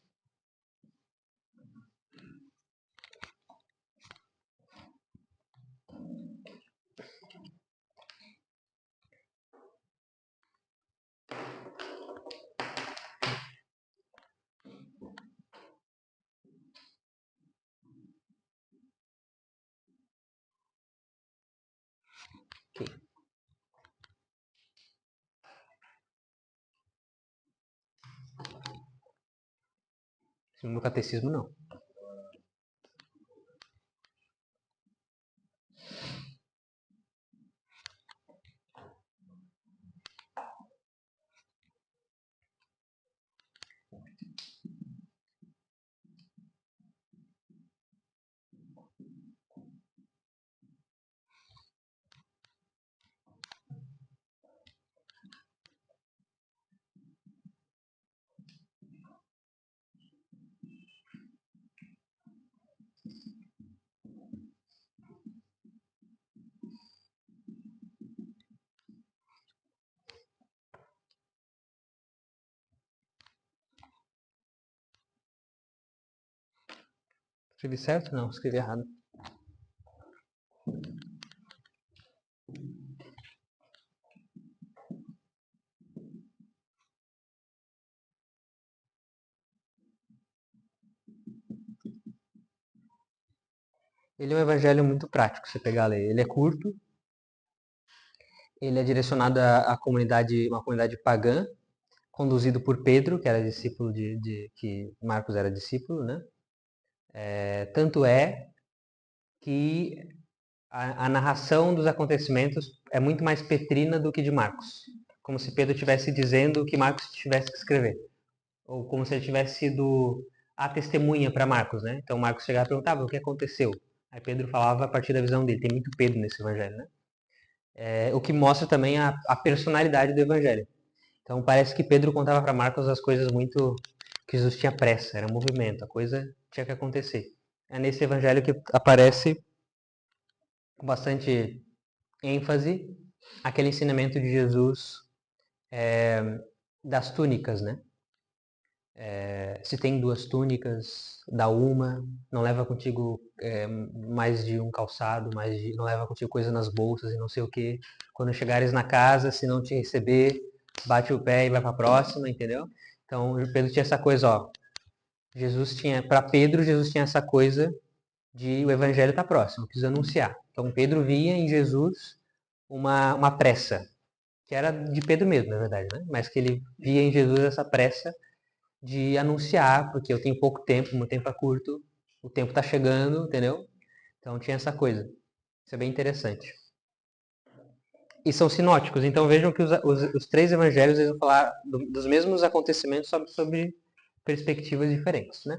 Ok. No catecismo, não. Escrevi certo? Não, escrevi errado. Ele é um evangelho muito prático, se você pegar a ler. Ele é curto, ele é direcionado à comunidade, uma comunidade pagã, conduzido por Pedro, que era discípulo que Marcos era discípulo, né? Tanto é que a narração dos acontecimentos é muito mais petrina do que de Marcos. Como se Pedro estivesse dizendo o que Marcos tivesse que escrever. Ou como se ele tivesse sido a testemunha para Marcos, né? Então Marcos chegava e perguntava o que aconteceu. Aí Pedro falava a partir da visão dele. Tem muito Pedro nesse evangelho, né? O que mostra também a personalidade do evangelho. Então parece que Pedro contava para Marcos as coisas muito que Jesus tinha pressa, era movimento, a coisa tinha que acontecer. É nesse evangelho que aparece com bastante ênfase aquele ensinamento de Jesus das túnicas, né? Se tem 2 túnicas, dá uma, não leva contigo mais de um calçado, não leva contigo coisa nas bolsas e não sei o que. Quando chegares na casa, se não te receber, bate o pé e vai para a próxima, entendeu? Então Pedro tinha essa coisa, ó. Para Pedro, Jesus tinha essa coisa de o evangelho está próximo, precisa anunciar. Então Pedro via em Jesus uma pressa, que era de Pedro mesmo, na verdade, né? Mas que ele via em Jesus essa pressa de anunciar, porque eu tenho pouco tempo, meu tempo é curto, o tempo está chegando, entendeu? Então tinha essa coisa. Isso é bem interessante. E são sinóticos, então vejam que os 3 evangelhos eles vão falar dos mesmos acontecimentos sobre perspectivas diferentes, né?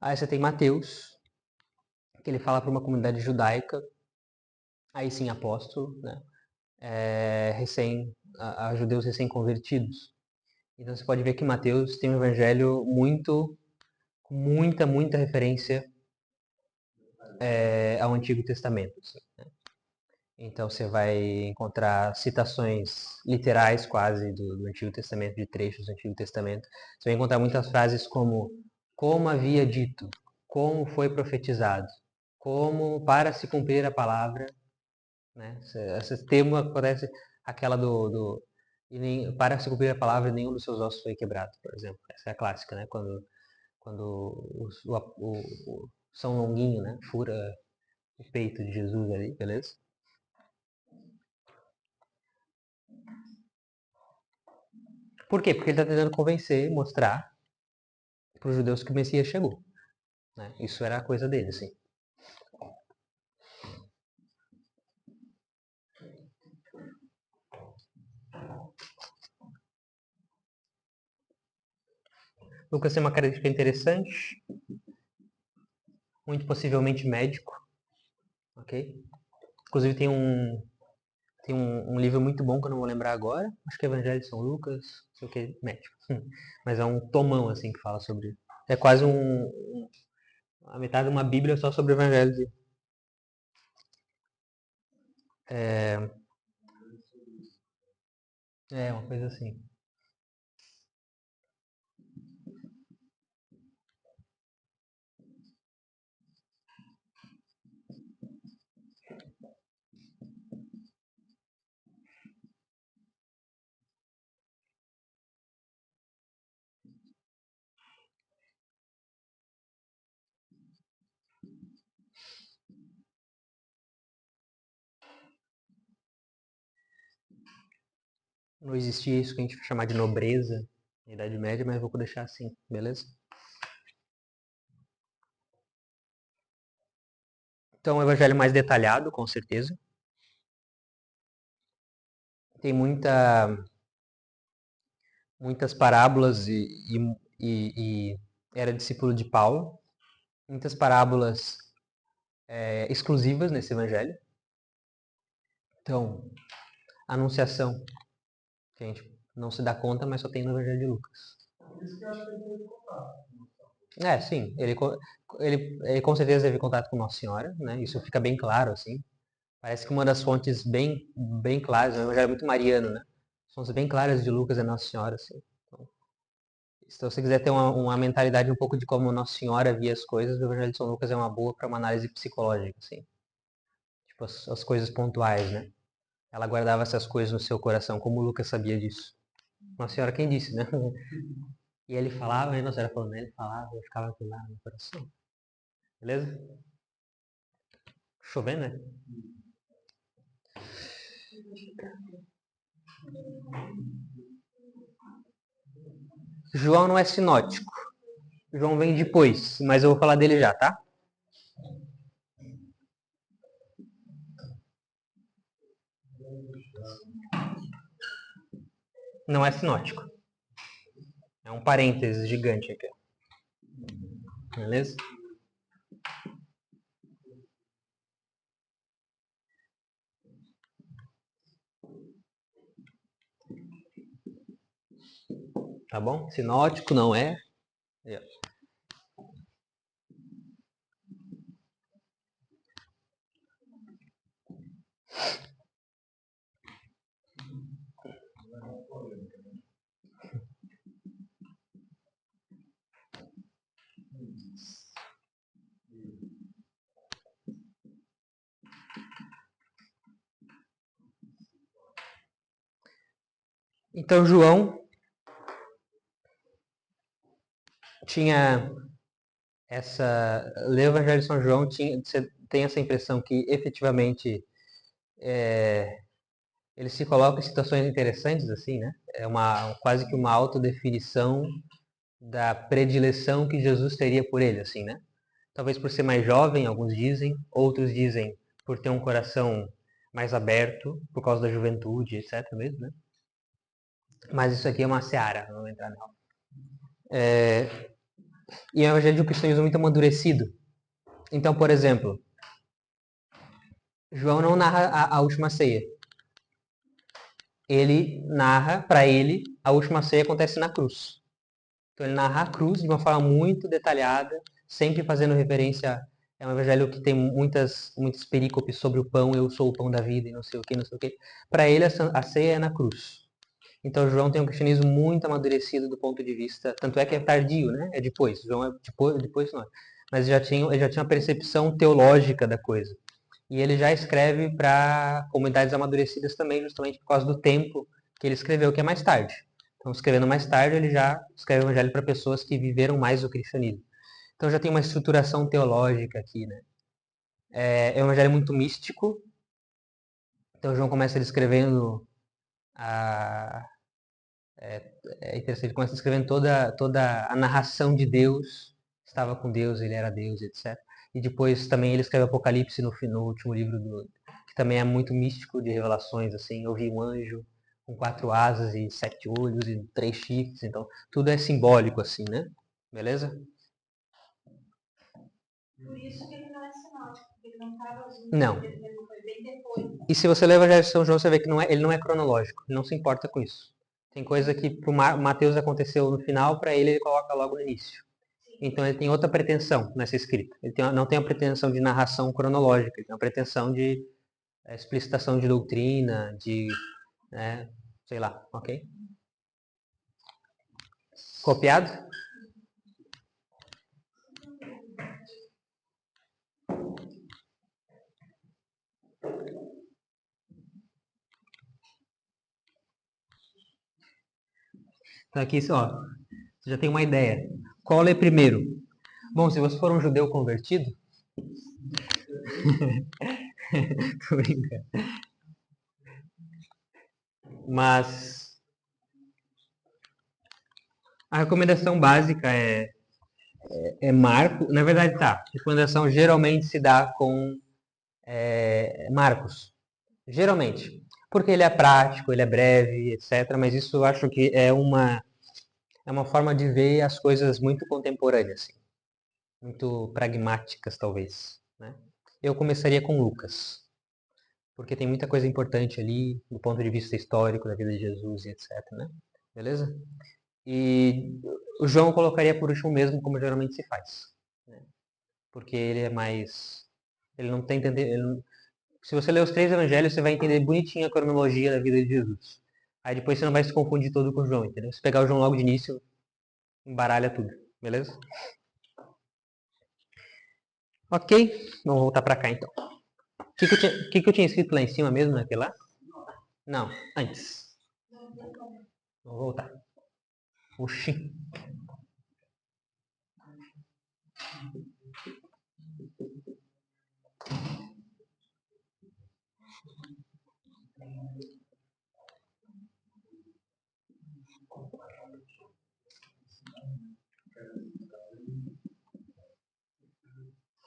Aí você tem Mateus, que ele fala para uma comunidade judaica, aí sim apóstolo, né? A judeus recém-convertidos. Então você pode ver que Mateus tem um evangelho com muita referência ao Antigo Testamento. Assim, né? Então você vai encontrar citações literais quase do Antigo Testamento, de trechos do Antigo Testamento. Você vai encontrar muitas frases como havia dito, como foi profetizado, como para se cumprir a palavra, né? Esse termo acontece aquela para se cumprir a palavra, nenhum dos seus ossos foi quebrado, por exemplo. Essa é a clássica, né? Quando o São Longuinho, né? Fura o peito de Jesus ali, beleza? Por quê? Porque ele está tentando convencer, mostrar para os judeus que o Messias chegou. Né? Isso era a coisa dele, assim. Lucas tem uma característica interessante, muito possivelmente médico, ok? Inclusive tem um livro muito bom que eu não vou lembrar agora, acho que é Evangelho de São Lucas, não sei o que, médico. Mas é um tomão, assim, que fala sobre... É quase a metade de uma bíblia só sobre o Evangelho de... uma coisa assim. Não existia isso que a gente vai chamar de nobreza na Idade Média, mas eu vou deixar assim, beleza? Então, o evangelho mais detalhado, com certeza. Tem muitas parábolas e era discípulo de Paulo. Muitas parábolas exclusivas nesse evangelho. Então, a anunciação, que a gente não se dá conta, mas só tem no evangelho de Lucas. Por isso que eu acho que ele teve contato. Sim, ele com certeza teve contato com Nossa Senhora, né? Isso fica bem claro, assim. Parece que uma das fontes bem claras, o evangelho é muito mariano, né? As fontes bem claras de Lucas é Nossa Senhora, assim. Então, se você quiser ter uma mentalidade um pouco de como Nossa Senhora via as coisas, o Evangelho de São Lucas é uma boa para uma análise psicológica, assim. Tipo, as coisas pontuais, né? Ela guardava essas coisas no seu coração, como o Lucas sabia disso. Nossa Senhora quem disse, né? E ele falava, e Nossa Senhora falando, ele falava, eu ficava aquilo lá no coração. Beleza? Chovendo, né? João não é sinótico. João vem depois, mas eu vou falar dele já, tá? Não é sinótico. É um parênteses gigante aqui. Beleza? Tá bom? Sinótico não é. Então João tinha ler o Evangelho de São João você tem essa impressão que efetivamente ele se coloca em situações interessantes assim, né? É quase que uma autodefinição da predileção que Jesus teria por ele, assim, né? Talvez por ser mais jovem, alguns dizem, outros dizem por ter um coração mais aberto, por causa da juventude, etc. mesmo, né? Mas isso aqui é uma seara, não vou entrar nela. e é um evangelho de um cristianismo muito amadurecido. Então, por exemplo, João não narra a última ceia. Ele narra, para ele, a última ceia acontece na cruz. Então ele narra a cruz de uma forma muito detalhada, sempre fazendo referência. É um evangelho que tem muitas perícopes sobre o pão, eu sou o pão da vida e não sei o que, não sei o que. Para ele, a ceia é na cruz. Então João tem um cristianismo muito amadurecido do ponto de vista, tanto é que é tardio, né? É depois. João é depois não. Mas ele já tinha uma percepção teológica da coisa. E ele já escreve para comunidades amadurecidas também, justamente por causa do tempo que ele escreveu, que é mais tarde. Então, escrevendo mais tarde, ele já escreve o evangelho para pessoas que viveram mais o cristianismo. Então, já tem uma estruturação teológica aqui, né? É um evangelho muito místico. Então, João começa descrevendo é interessante, ele começa escrevendo toda a narração de Deus, estava com Deus, ele era Deus, etc. E depois também ele escreve Apocalipse no último livro, que também é muito místico de revelações, assim, eu vi um anjo com 4 asas e 7 olhos e 3 chifres, então tudo é simbólico, assim, né? Beleza? Por isso que ele não é sinótico, porque ele não estava junto. Não. Foi bem depois. E se você lê o Evangelho de São João, você vê que ele não é cronológico, ele não se importa com isso. Tem coisa que para o Mateus aconteceu no final, para ele coloca logo no início. Então ele tem outra pretensão nessa escrita. Ele não tem a pretensão de narração cronológica, ele tem a pretensão de explicitação de doutrina, de, sei lá, ok? Copiado? Então aqui, ó, você já tem uma ideia. Qual ler primeiro? Bom, se você for um judeu convertido, tô brincando. Mas a recomendação básica é Marco. Na verdade, tá. A recomendação geralmente se dá com Marcos. Geralmente. Porque ele é prático, ele é breve, etc. Mas isso eu acho que é uma forma de ver as coisas muito contemporâneas, assim. Muito pragmáticas, talvez. Né? Eu começaria com Lucas. Porque tem muita coisa importante ali, do ponto de vista histórico da vida de Jesus e etc. Né? Beleza? E o João eu colocaria por último mesmo, como geralmente se faz. Né? Porque ele é mais... Ele não tem... Se você ler os 3 evangelhos, você vai entender bonitinho a cronologia da vida de Jesus. Aí depois você não vai se confundir todo com o João, entendeu? Se pegar o João logo de início, embaralha tudo. Beleza? Ok, vamos voltar pra cá então. O que eu tinha escrito lá em cima mesmo, naquele lá? Não, antes. Vamos voltar. Oxi.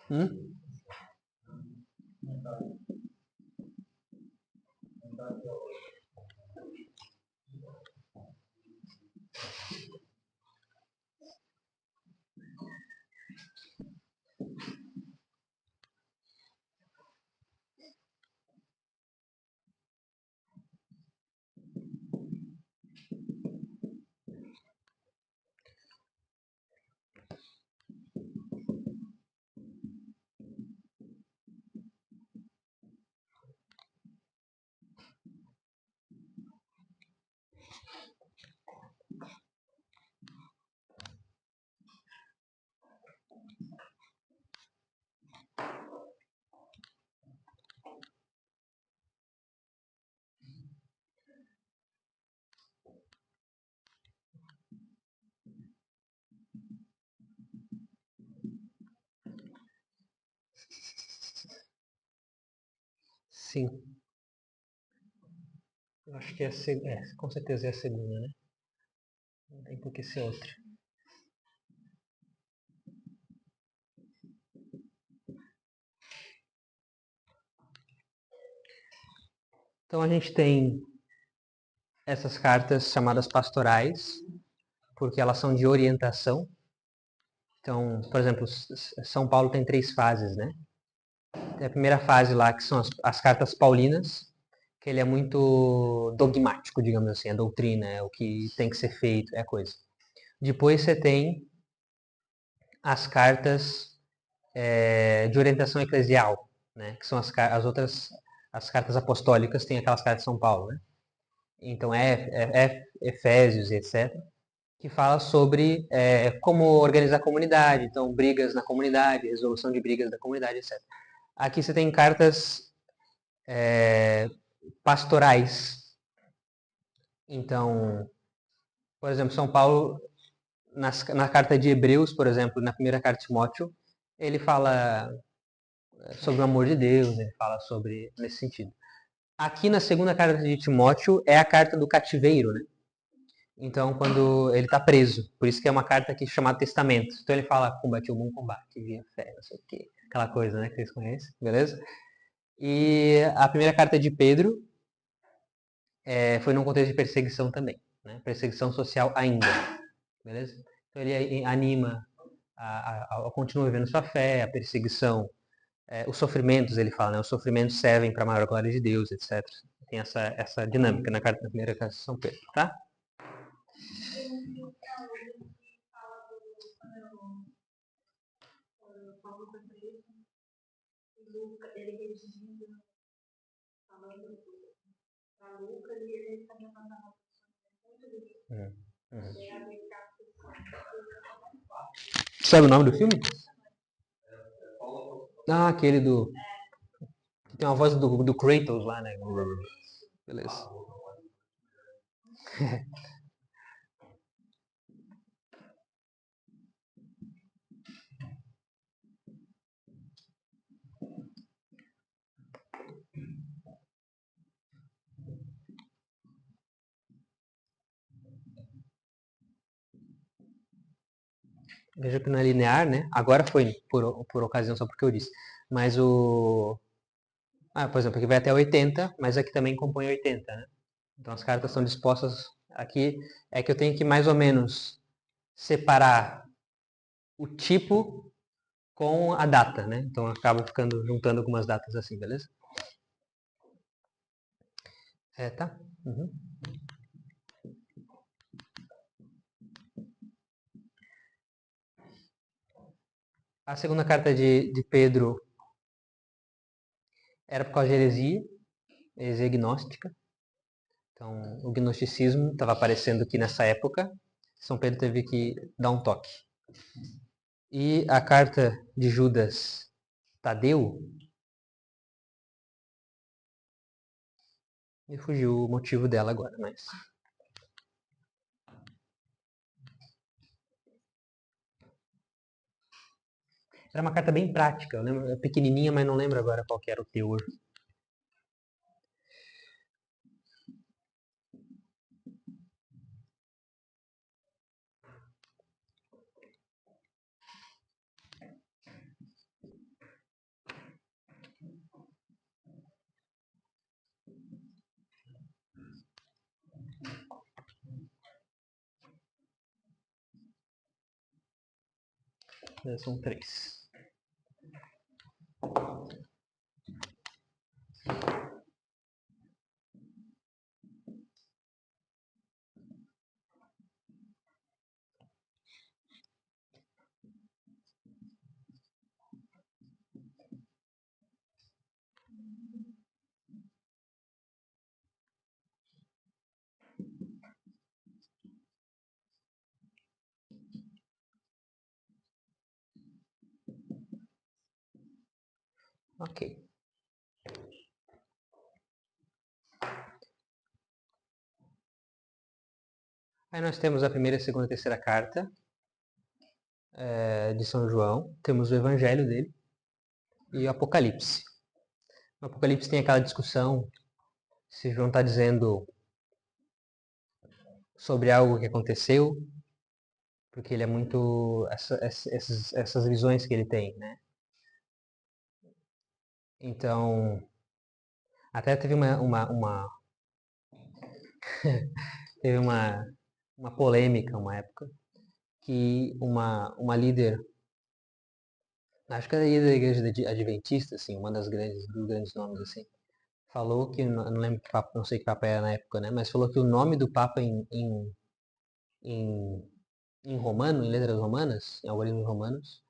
Hum? Sim. Eu acho que com certeza é a segunda, né? Não tem por que ser outra. Então a gente tem essas cartas chamadas pastorais, porque elas são de orientação. Então, por exemplo, São Paulo tem 3 fases, né? Tem a primeira fase lá, que são as cartas paulinas, que ele é muito dogmático, digamos assim, a doutrina, é o que tem que ser feito, é a coisa. Depois você tem as cartas de orientação eclesial, né? Que são as outras, as cartas apostólicas, tem aquelas cartas de São Paulo, né? Então, Efésios e etc., que fala sobre como organizar a comunidade, então brigas na comunidade, resolução de brigas da comunidade, etc. Aqui você tem cartas pastorais. Então, por exemplo, São Paulo, na carta de Hebreus, por exemplo, na primeira carta de Timóteo, ele fala sobre o amor de Deus, ele fala sobre nesse sentido. Aqui na segunda carta de Timóteo é a carta do cativeiro, né? Então, quando ele está preso, por isso que é uma carta aqui chamada testamento. Então ele fala, combate o bom combate, via fé, não sei o quê. Aquela coisa, né, que vocês conhecem, beleza? E a primeira carta de Pedro foi num contexto de perseguição também, né? Perseguição social ainda, beleza? Então ele anima a continuar vivendo sua fé, a perseguição, os sofrimentos, ele fala, né? Os sofrimentos servem para a maior glória de Deus, etc. Tem essa dinâmica na primeira carta de São Pedro, tá? Ele redigindo, falando para Lucas, e ele também mandava muito bonito. Sabe o nome do filme? Ah, aquele do... que tem uma voz do Kratos lá, né? Beleza. Veja que não é linear, né? Agora foi por ocasião, só porque eu disse. Mas o... por exemplo, aqui vai até 80, mas aqui também compõe 80, né? Então as cartas são dispostas aqui. É que eu tenho que mais ou menos separar o tipo com a data, né? Então eu acabo juntando algumas datas assim, beleza? Tá? Uhum. A segunda carta de Pedro era por causa de heresia gnóstica. Então, o gnosticismo estava aparecendo aqui nessa época. São Pedro teve que dar um toque. E a carta de Judas Tadeu, me fugiu o motivo dela agora, mas... Era uma carta bem prática, eu lembro, é pequenininha, mas não lembro agora qual que era o teor. São 3. Ok. Aí nós temos a primeira, segunda e terceira carta de São João. Temos o evangelho dele e o Apocalipse. No Apocalipse tem aquela discussão se João está dizendo sobre algo que aconteceu, porque ele é muito... essas visões que ele tem, né? Então, até teve teve uma polêmica, uma época, que uma líder Acho que era da igreja adventista, assim, uma dos grandes nomes, assim. Falou que, não lembro que papa, não sei que papa era na época, né? Mas falou que o nome do papa em, em romano, em letras romanas, em algarismos romanos,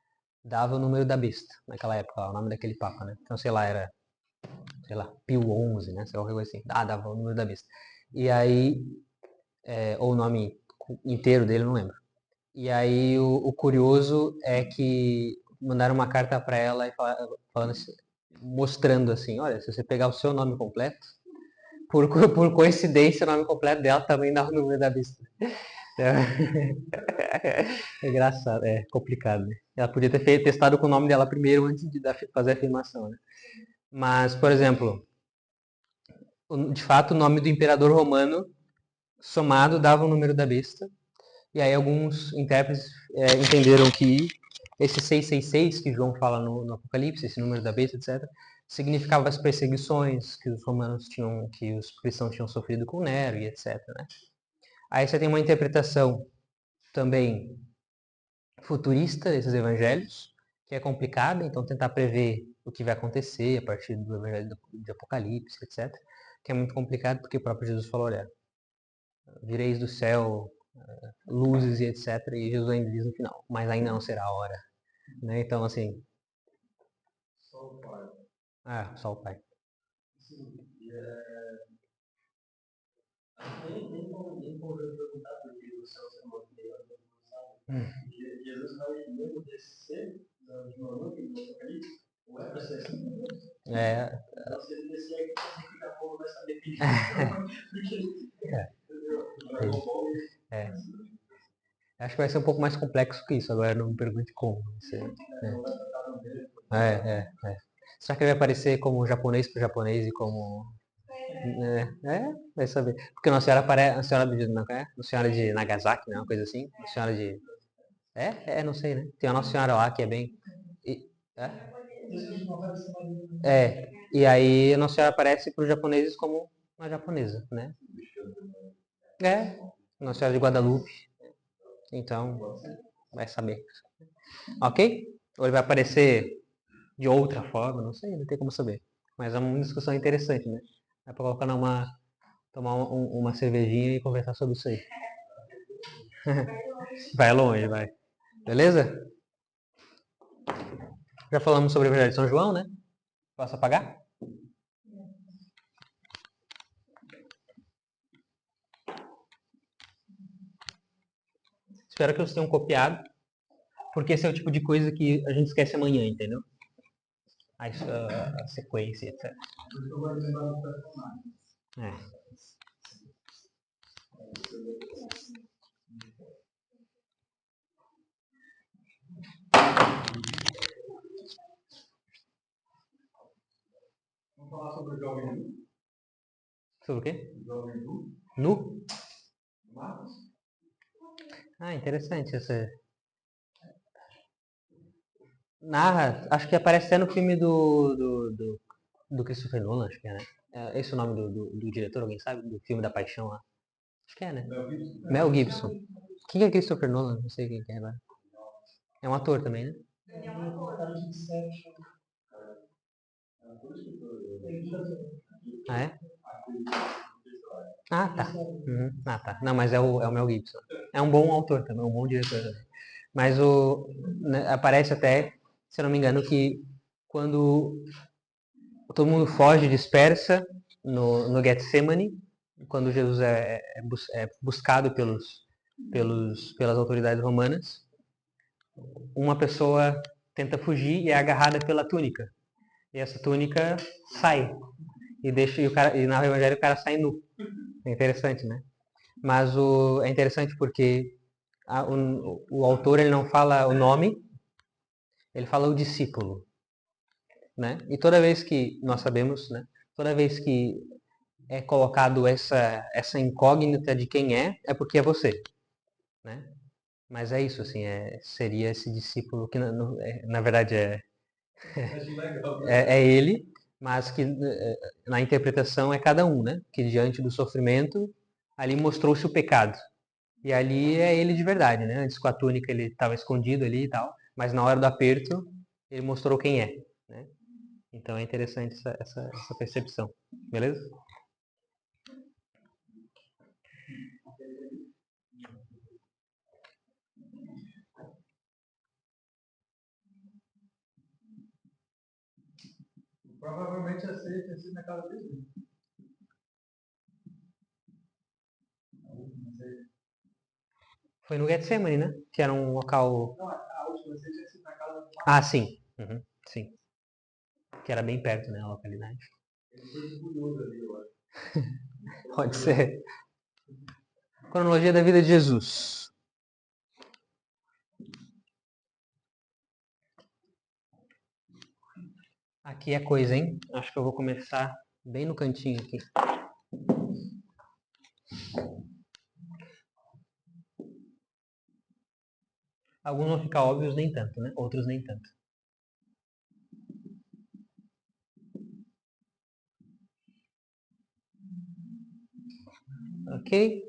dava o número da besta, naquela época, lá, o nome daquele papa, né? Então, sei lá, era, sei lá, Pio XI, né? Sei lá, qualquer coisa assim. Ah, dava o número da besta. E aí, ou o nome inteiro dele, não lembro. E aí, o curioso é que mandaram uma carta para ela e falando assim, mostrando assim, olha, se você pegar o seu nome completo, por coincidência, o nome completo dela também dá o número da besta. É engraçado, é complicado, né? Ela podia ter testado com o nome dela primeiro antes de fazer a afirmação, né? Mas, por exemplo, de fato, o nome do imperador romano somado dava o número da besta. E aí alguns intérpretes entenderam que esse 666 que João fala no Apocalipse, esse número da besta, etc., significava as perseguições que os romanos tinham, que os cristãos tinham sofrido com Nero e etc., né? Aí você tem uma interpretação também futurista desses evangelhos, que é complicada, então tentar prever o que vai acontecer a partir do evangelho de Apocalipse, etc., que é muito complicado porque o próprio Jesus falou, olha, vireis do céu luzes e etc., e Jesus ainda diz no final, mas ainda não será a hora, né? Então, assim, Só o pai. só o Pai. Sim, nem como eu perguntar porque o céu se mantém, porque Jesus vai mesmo descer de uma noite no Apocalipse, ou é para ser assim? Então, se ele descer aqui, daqui a pouco vai saber que É. Acho que vai ser um pouco mais complexo que isso, agora não me pergunte como. Será que ele vai aparecer como japonês para japonês e como. Vai saber. Porque Nossa Senhora aparece. A senhora de. Não é? Nossa Senhora de Nagasaki, né? Uma coisa assim. Nossa Senhora de. Não sei, né? Tem a Nossa Senhora lá que é bem. E aí a Nossa Senhora aparece para os japoneses como uma japonesa, né? Nossa Senhora de Guadalupe. Então, vai saber. Ok? Ou ele vai aparecer de outra forma, não sei, não tem como saber. Mas é uma discussão interessante, né? Dá pra colocar tomar uma cervejinha e conversar sobre isso aí. Vai longe, vai. Beleza? Já falamos sobre o Evangelho de São João, né? Posso apagar? Espero que vocês tenham copiado, porque esse é o tipo de coisa que a gente esquece amanhã, entendeu? A sequência, etc. Vamos falar sobre o jovem nu? Sobre o quê? Jovem nu? Nu? Marcos? Interessante essa. Narra, acho que aparece até no filme do Christopher Nolan, acho que é, né? Esse é o nome do diretor, alguém sabe? Do filme da Paixão lá. Acho que é, né? Mel Gibson. Quem é Christopher Nolan? Não sei quem é agora. É um ator também, né? Ele é um ator. Ah, é? Ah, tá. Uhum. Ah, tá. Não, mas é o Mel Gibson. É um bom autor também, um bom diretor também. Mas aparece até, se eu não me engano, que quando todo mundo foge, dispersa no Getsemane, quando Jesus é buscado pelas autoridades romanas, uma pessoa tenta fugir e é agarrada pela túnica. E essa túnica sai. E na Evangelho o cara sai nu. É interessante, né? Mas é interessante porque o autor ele não fala o nome, ele fala o discípulo, né? E toda vez que nós sabemos, né? Toda vez que é colocado essa incógnita de quem é porque é você, né? Mas é isso, assim, seria esse discípulo que na verdade é ele, mas que na interpretação é cada um, né? Que diante do sofrimento ali mostrou-se o pecado. E ali é ele de verdade, né? Antes com a túnica ele estava escondido ali e tal, mas na hora do aperto ele mostrou quem é, né? Então é interessante essa percepção, beleza? Provavelmente a ceia tinha sido na casa dele. Foi no Getsemane, né? Que era um local... Não, a última ceia tinha sido na casa do Ah, sim. Uhum, sim. Que era bem perto, né, a localidade. Ele foi curioso ali, eu acho. Pode ser. Cronologia da vida de Jesus. Aqui é coisa, hein? Acho que eu vou começar bem no cantinho aqui. Alguns vão ficar óbvios, nem tanto, né? Outros nem tanto. Ok?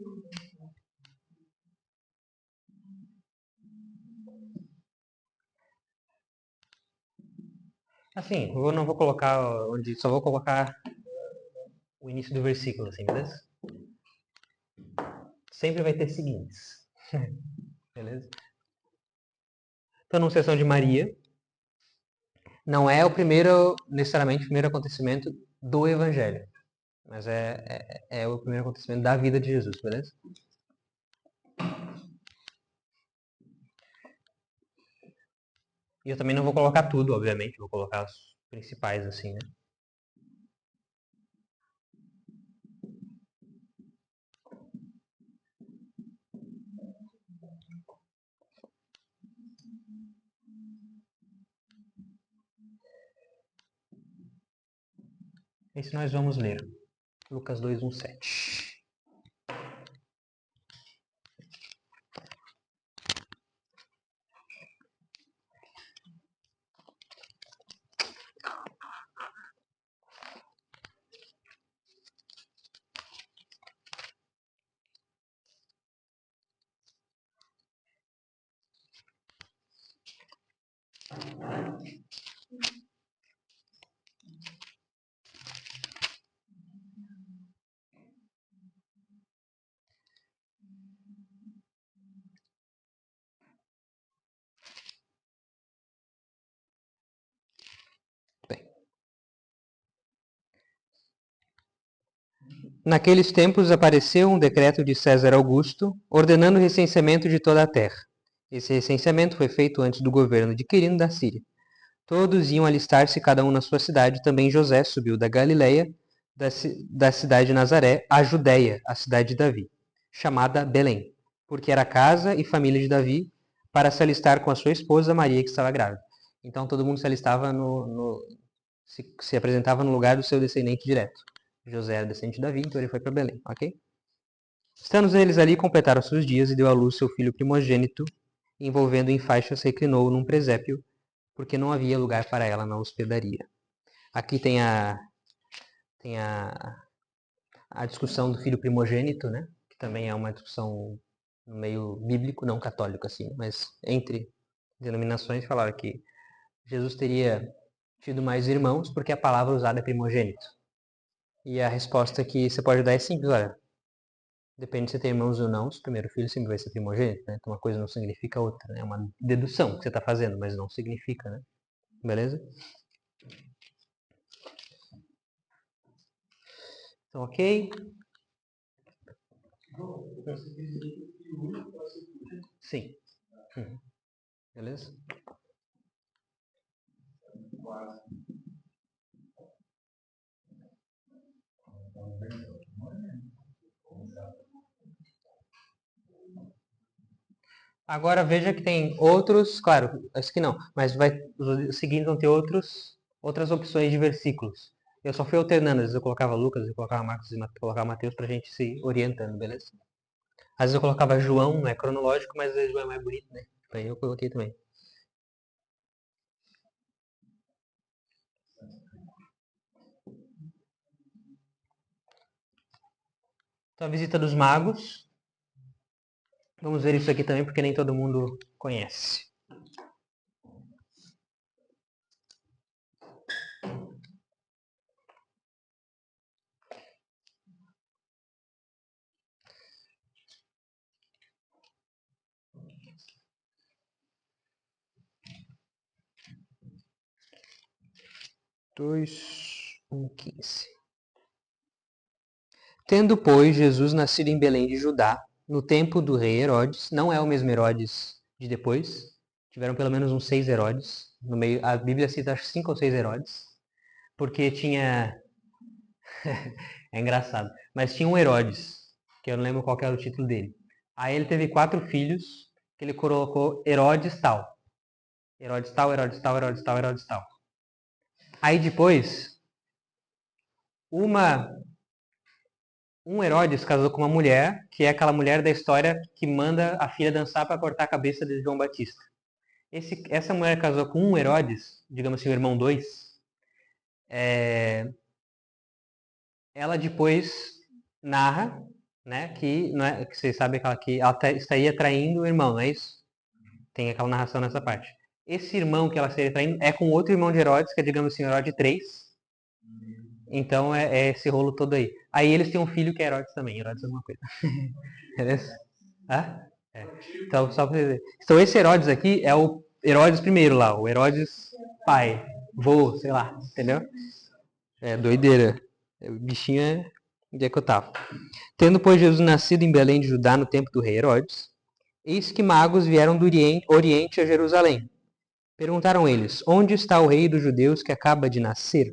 Assim, eu não vou colocar onde... Só vou colocar o início do versículo, assim, beleza? Sempre vai ter seguintes. Beleza? Então, Anunciação de Maria não é necessariamente o primeiro acontecimento do Evangelho, mas é o primeiro acontecimento da vida de Jesus, beleza? E eu também não vou colocar tudo, obviamente, vou colocar os principais, assim, né? Esse nós vamos ler. Lucas 2, 1, 7. Naqueles tempos apareceu um decreto de César Augusto ordenando o recenseamento de toda a terra. Esse recenseamento foi feito antes do governo de Quirino da Síria. Todos iam alistar-se, cada um na sua cidade. Também José subiu da Galileia, da cidade de Nazaré, à Judéia, a cidade de Davi, chamada Belém, porque era casa e família de Davi, para se alistar com a sua esposa Maria, que estava grávida. Então todo mundo se alistava se apresentava no lugar do seu descendente direto. José era descendente de Davi, então ele foi para Belém, ok? Estando eles ali, completaram seus dias e deu à luz seu filho primogênito, envolvendo em faixas, reclinou num presépio, porque não havia lugar para ela na hospedaria. Aqui tem a discussão do filho primogênito, né? Que também é uma discussão no meio bíblico, não católico assim, mas entre denominações falaram que Jesus teria tido mais irmãos porque a palavra usada é primogênito. E a resposta que você pode dar é simples, olha, depende de se tem irmãos ou não, se o primeiro filho sempre vai ser primogênito, né? Então uma coisa não significa outra, né? É uma dedução que você está fazendo, mas não significa, né? Beleza? Então, ok? Sim. Beleza? Agora veja que tem outros, claro, esse aqui não, mas os seguintes vão ter outras opções de versículos. Eu só fui alternando, às vezes eu colocava Lucas, às vezes eu colocava Marcos e colocava Mateus pra gente se orientando, beleza? Às vezes eu colocava João, não é cronológico, mas às vezes João é mais bonito, né? Aí eu coloquei também. Então a visita dos magos. Vamos ver isso aqui também, porque nem todo mundo conhece. 2, 1, 15. Tendo, pois, Jesus nascido em Belém de Judá, no tempo do rei Herodes, não é o mesmo Herodes de depois, tiveram pelo menos uns 6 Herodes, no meio, a Bíblia cita acho 5 ou 6 Herodes, porque tinha, é engraçado, mas tinha um Herodes, que eu não lembro qual que era o título dele. Aí ele teve 4 filhos, que ele colocou Herodes tal. Herodes tal, Herodes tal, Herodes tal, Herodes tal. Aí depois, um Herodes casou com uma mulher, que é aquela mulher da história que manda a filha dançar para cortar a cabeça de João Batista. Essa mulher casou com um Herodes, digamos assim, o irmão 2. Ela depois narra, né, que, não é, que vocês sabem que ela estaria traindo o irmão, não é isso? Tem aquela narração nessa parte. Esse irmão que ela estaria traindo é com outro irmão de Herodes, que é, digamos assim, Herodes 3. Então é esse rolo todo aí. Aí eles têm um filho que é Herodes também, Herodes alguma coisa. Beleza? Ah? É. Então, só pra dizer. Então, esse Herodes aqui é o Herodes primeiro lá, o Herodes pai, vô, sei lá, entendeu? É doideira. O bichinho é. Onde é que eu tava? Tendo, pois, Jesus nascido em Belém de Judá no tempo do rei Herodes, eis que magos vieram do Oriente a Jerusalém. Perguntaram eles: Onde está o rei dos judeus que acaba de nascer?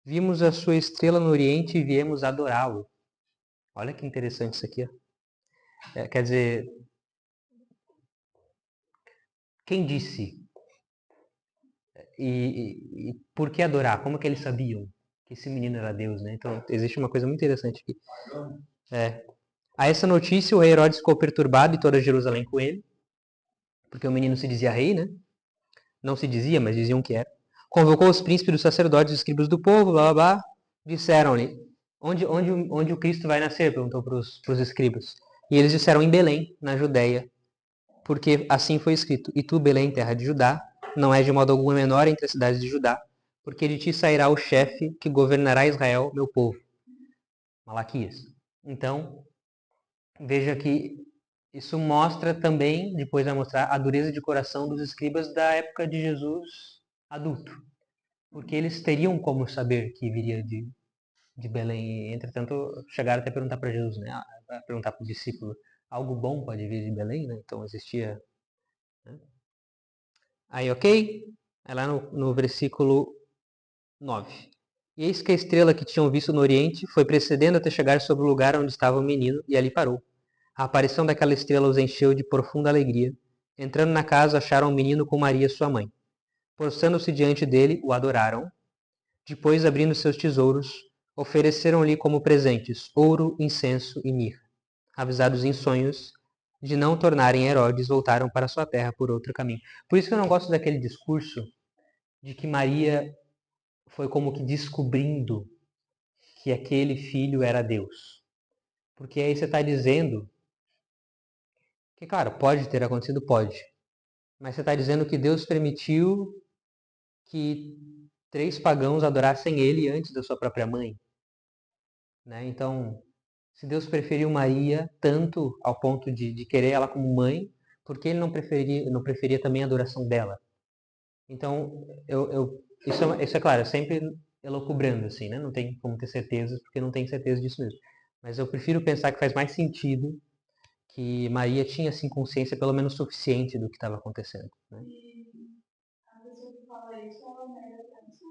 Vimos a sua estrela no Oriente e viemos adorá-lo. Olha que interessante isso aqui. Quer dizer, quem disse? E por que adorar? Como que eles sabiam que esse menino era Deus, né? Então, existe uma coisa muito interessante aqui. A essa notícia, o rei Herodes ficou perturbado e toda Jerusalém com ele, porque o menino se dizia rei, né? Não se dizia, mas diziam que era. Convocou os príncipes dos sacerdotes e escribas do povo, blá blá blá. Disseram-lhe: onde o Cristo vai nascer? Perguntou para os escribas. E eles disseram: em Belém, na Judéia, porque assim foi escrito: E tu, Belém, terra de Judá, não és de modo algum menor entre as cidades de Judá, porque de ti sairá o chefe que governará Israel, meu povo. Malaquias. Então, veja que isso mostra também, depois vai mostrar, a dureza de coração dos escribas da época de Jesus adulto. Porque eles teriam como saber que viria de Belém. Entretanto, chegaram até a perguntar para Jesus, né? A perguntar para o discípulo, algo bom pode vir de Belém, né? Então existia... Né? Aí, ok? Aí lá no versículo 9. E eis que a estrela que tinham visto no Oriente foi precedendo até chegar sobre o lugar onde estava o menino, e ali parou. A aparição daquela estrela os encheu de profunda alegria. Entrando na casa, acharam o menino com Maria, sua mãe. Prostrando-se diante dele, o adoraram. Depois, abrindo seus tesouros, ofereceram-lhe como presentes ouro, incenso e mirra. Avisados em sonhos de não tornarem Herodes, voltaram para sua terra por outro caminho. Por isso que eu não gosto daquele discurso de que Maria foi como que descobrindo que aquele filho era Deus. Porque aí você está dizendo que, claro, pode ter acontecido, pode. Mas você está dizendo que Deus permitiu que 3 pagãos adorassem ele antes da sua própria mãe. Né? Então, se Deus preferiu Maria tanto ao ponto de querer ela como mãe, por que ele não preferia também a adoração dela? Então, isso é claro, é sempre elucubrando, assim, né? Não tem como ter certeza, porque não tem certeza disso mesmo. Mas eu prefiro pensar que faz mais sentido que Maria tinha, assim, consciência pelo menos suficiente do que estava acontecendo. Né? E a pessoa que fala isso, ela nega a tradição.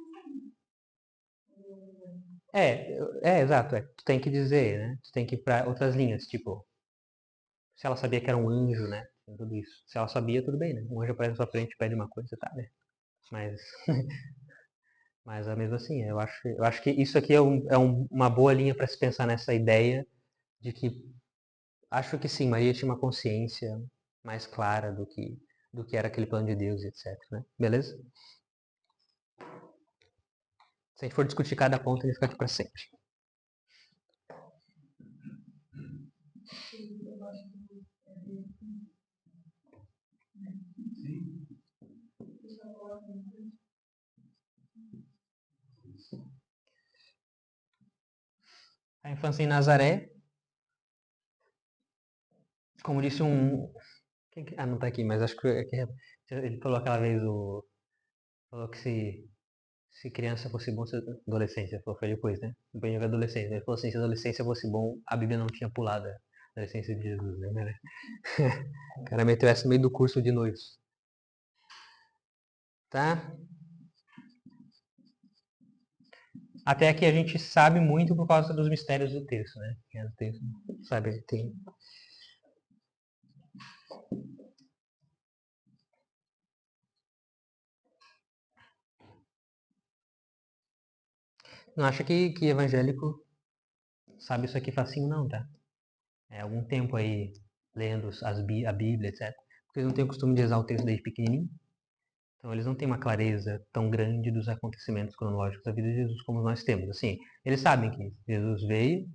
Exato. Tu tem que dizer, né? Tu tem que ir para outras linhas, tipo, se ela sabia que era um anjo, né? Tudo isso. Se ela sabia, tudo bem, né? Um anjo aparece na sua frente e pede uma coisa, tá, né? Mas, mas mesmo assim, eu acho que isso aqui é uma boa linha para se pensar nessa ideia de que acho que sim, Maria tinha uma consciência mais clara do que era aquele plano de Deus, etc. Né? Beleza? Se a gente for discutir cada ponto, ele fica aqui para sempre. A infância em Nazaré, como disse um. Não tá aqui, mas acho que ele falou aquela vez falou que se Se criança fosse bom, adolescência, foi depois, né? Depois de adolescência. Ele falou assim, se a adolescência fosse bom, a Bíblia não tinha pulado a adolescência de Jesus, né? O cara meteu essa no meio do curso de noivos. Tá? Até aqui a gente sabe muito por causa dos mistérios do texto, né? O texto, sabe, tem... Não acha que evangélico sabe isso aqui facinho, não, tá? É algum tempo aí lendo a Bíblia, etc. Porque eles não têm o costume de rezar o texto desde pequenininho. Então eles não têm uma clareza tão grande dos acontecimentos cronológicos da vida de Jesus como nós temos. Assim, eles sabem que Jesus veio,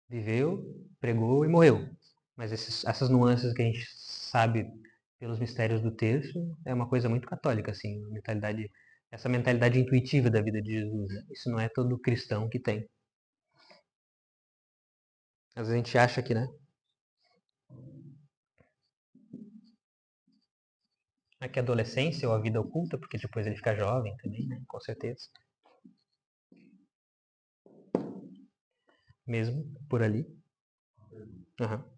viveu, pregou e morreu. Mas essas nuances que a gente sabe pelos mistérios do texto é uma coisa muito católica, assim, essa mentalidade intuitiva da vida de Jesus. Né? Isso não é todo cristão que tem. Às vezes a gente acha que, né? É que a adolescência ou a vida oculta, porque depois ele fica jovem também, né? Com certeza. Mesmo por ali. Uhum.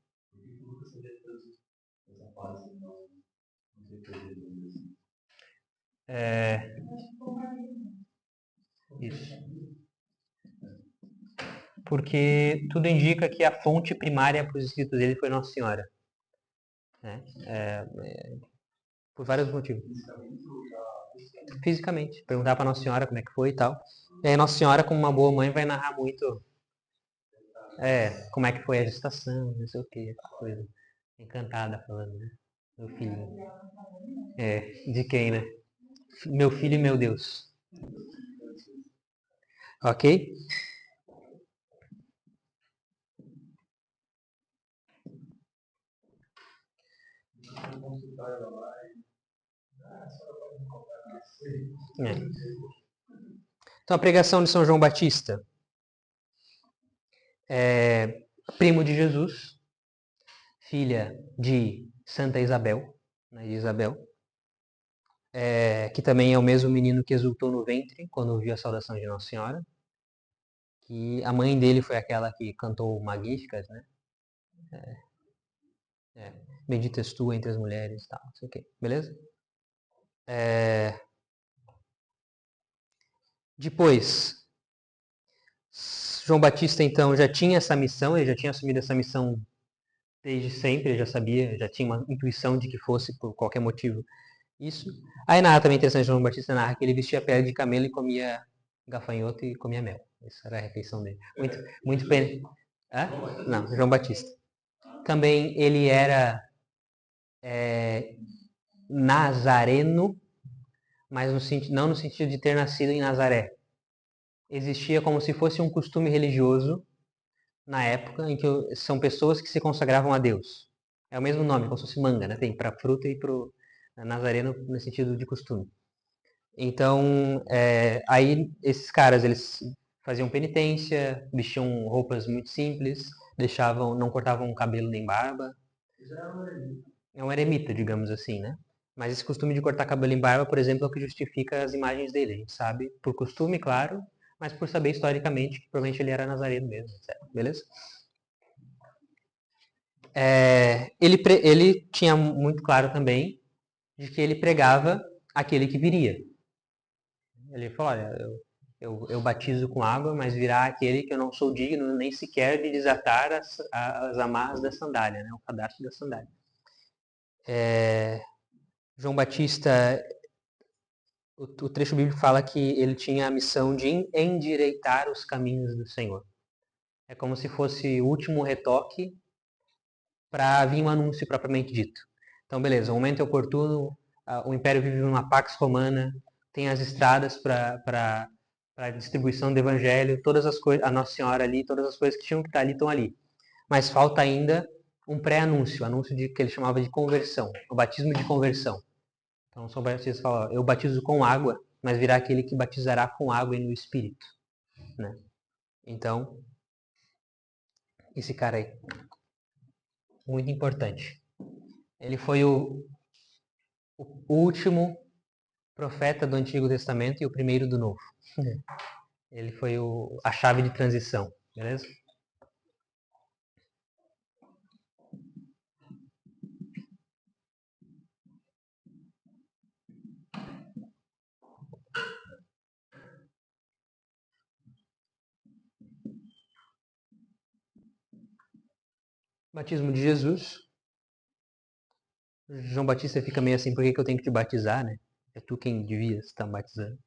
Isso. Porque tudo indica que a fonte primária para os escritos dele foi Nossa Senhora. Né? Por vários motivos. Fisicamente. Perguntar para Nossa Senhora como é que foi e tal. E aí Nossa Senhora, como uma boa mãe, vai narrar muito como é que foi a gestação, não sei o que, coisa. Encantada falando, né? Meu filho. De quem, né? Meu filho e meu Deus. Ok? Então a pregação de São João Batista é primo de Jesus, filha de Santa Isabel, né, de Isabel, que também é o mesmo menino que exultou no ventre quando ouviu a saudação de Nossa Senhora, que a mãe dele foi aquela que cantou Magníficas, né? Benditas tu entre as mulheres e tal, não sei o que, beleza? Depois, João Batista então já tinha essa missão, ele já tinha assumido essa missão desde sempre, ele já sabia, já tinha uma intuição de que fosse por qualquer motivo isso. Aí narra também interessante, João Batista narra que ele vestia pele de camelo e comia gafanhoto e comia mel. Essa era a refeição dele. Muito bem. Não, João Batista. Também ele era nazareno, mas não no sentido de ter nascido em Nazaré. Existia como se fosse um costume religioso na época em que são pessoas que se consagravam a Deus. É o mesmo nome, como se fosse manga, né? Tem para fruta e para nazareno no sentido de costume. Então, aí esses caras, eles faziam penitência, vestiam roupas muito simples, não cortavam cabelo nem barba. É um eremita, digamos assim, né? Mas esse costume de cortar cabelo em barba, por exemplo, é o que justifica as imagens dele. A gente sabe, por costume, claro, mas por saber historicamente que provavelmente ele era nazareno mesmo, etc. Beleza? Ele tinha muito claro também de que ele pregava aquele que viria. Ele falou, olha, eu batizo com água, mas virá aquele que eu não sou digno nem sequer de desatar as amarras da sandália, né? O cadastro da sandália. João Batista, o trecho bíblico fala que ele tinha a missão de endireitar os caminhos do Senhor. É como se fosse o último retoque para vir um anúncio propriamente dito. Então, beleza, o momento é oportuno, o Império vive numa Pax Romana, tem as estradas para a distribuição do Evangelho, todas as coisas, a Nossa Senhora ali, todas as coisas que tinham que estar ali estão ali. Mas falta ainda um pré-anúncio, anúncio de que ele chamava de conversão, o batismo de conversão. Então, São Batista fala, eu batizo com água, mas virá aquele que batizará com água e no Espírito. Né? Então, esse cara aí, muito importante. Ele foi o último profeta do Antigo Testamento e o primeiro do Novo. Ele foi a chave de transição, beleza? Batismo de Jesus. João Batista fica meio assim, por que eu tenho que te batizar, né? É tu quem devia estar me batizando.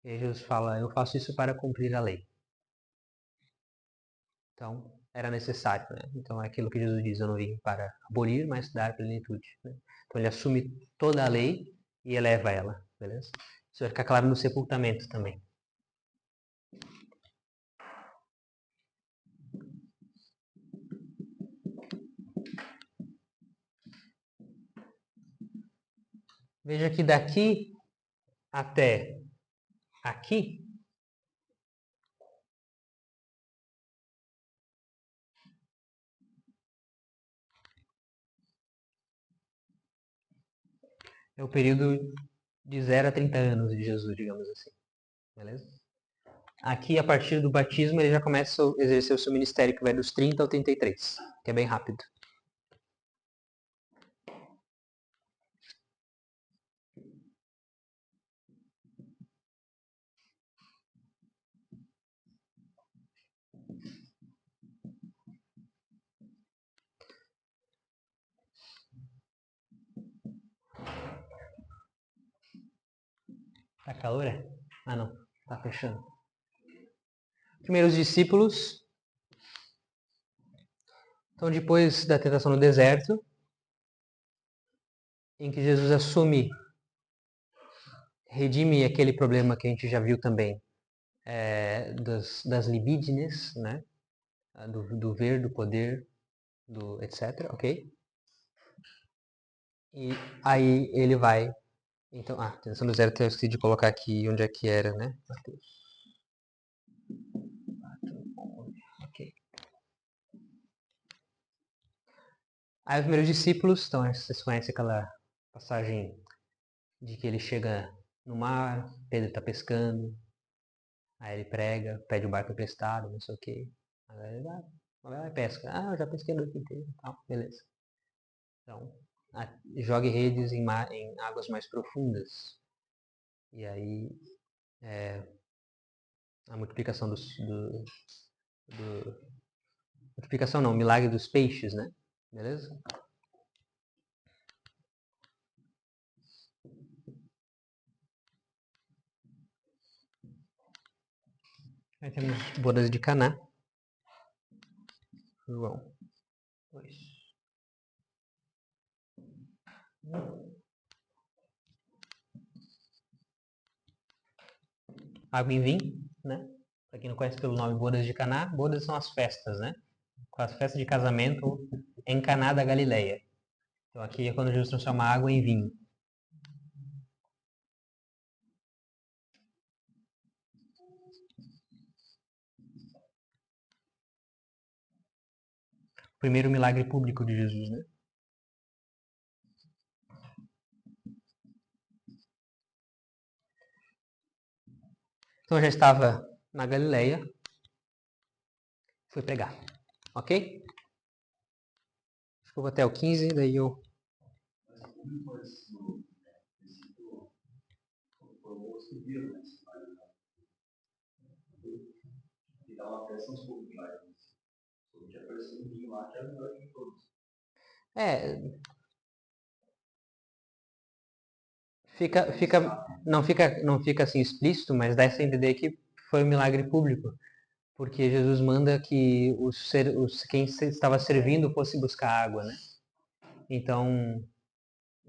E aí Jesus fala, eu faço isso para cumprir a lei. Então, era necessário, né? Então, é aquilo que Jesus diz, eu não vim para abolir, mas dar plenitude. Né? Então, ele assume toda a lei e eleva ela, beleza? Isso vai ficar claro no sepultamento também. Veja que daqui até aqui, é o período de 0 a 30 anos de Jesus, digamos assim. Beleza? Aqui, a partir do batismo, ele já começa a exercer o seu ministério, que vai dos 30 ao 33, que é bem rápido. Tá calor, é? Ah, não. Tá fechando. Primeiros discípulos. Então, depois da tentação no deserto, em que Jesus redime aquele problema que a gente já viu também, das libídines, né? Do ver, do poder, do etc, ok? E aí ele vai... Então, tentação do deserto, eu esqueci de colocar aqui onde é que era, né? Ok. Aí os primeiros discípulos, então vocês conhecem aquela passagem de que ele chega no mar, Pedro está pescando, aí ele prega, pede o barco emprestado, não sei o quê. Aí ele vai lá e pesca. Eu já pesquei a noite inteira, tal, beleza. Então, jogue redes em águas mais profundas. E aí, a multiplicação multiplicação não, milagre dos peixes, né? Beleza? Aí temos bodas de Caná. João 2. Água em vinho, né? Para quem não conhece pelo nome bodas de Caná, bodas são as festas, né? As festas de casamento em Caná da Galileia. Então aqui é quando Jesus transforma água em vinho. Primeiro milagre público de Jesus, né? Então eu já estava na Galileia, fui pregar, ok? Acho que eu vou até o 15, daí eu... não fica assim explícito, mas dá a entender que foi um milagre público, porque Jesus manda que quem estava servindo fosse buscar água, né? Então,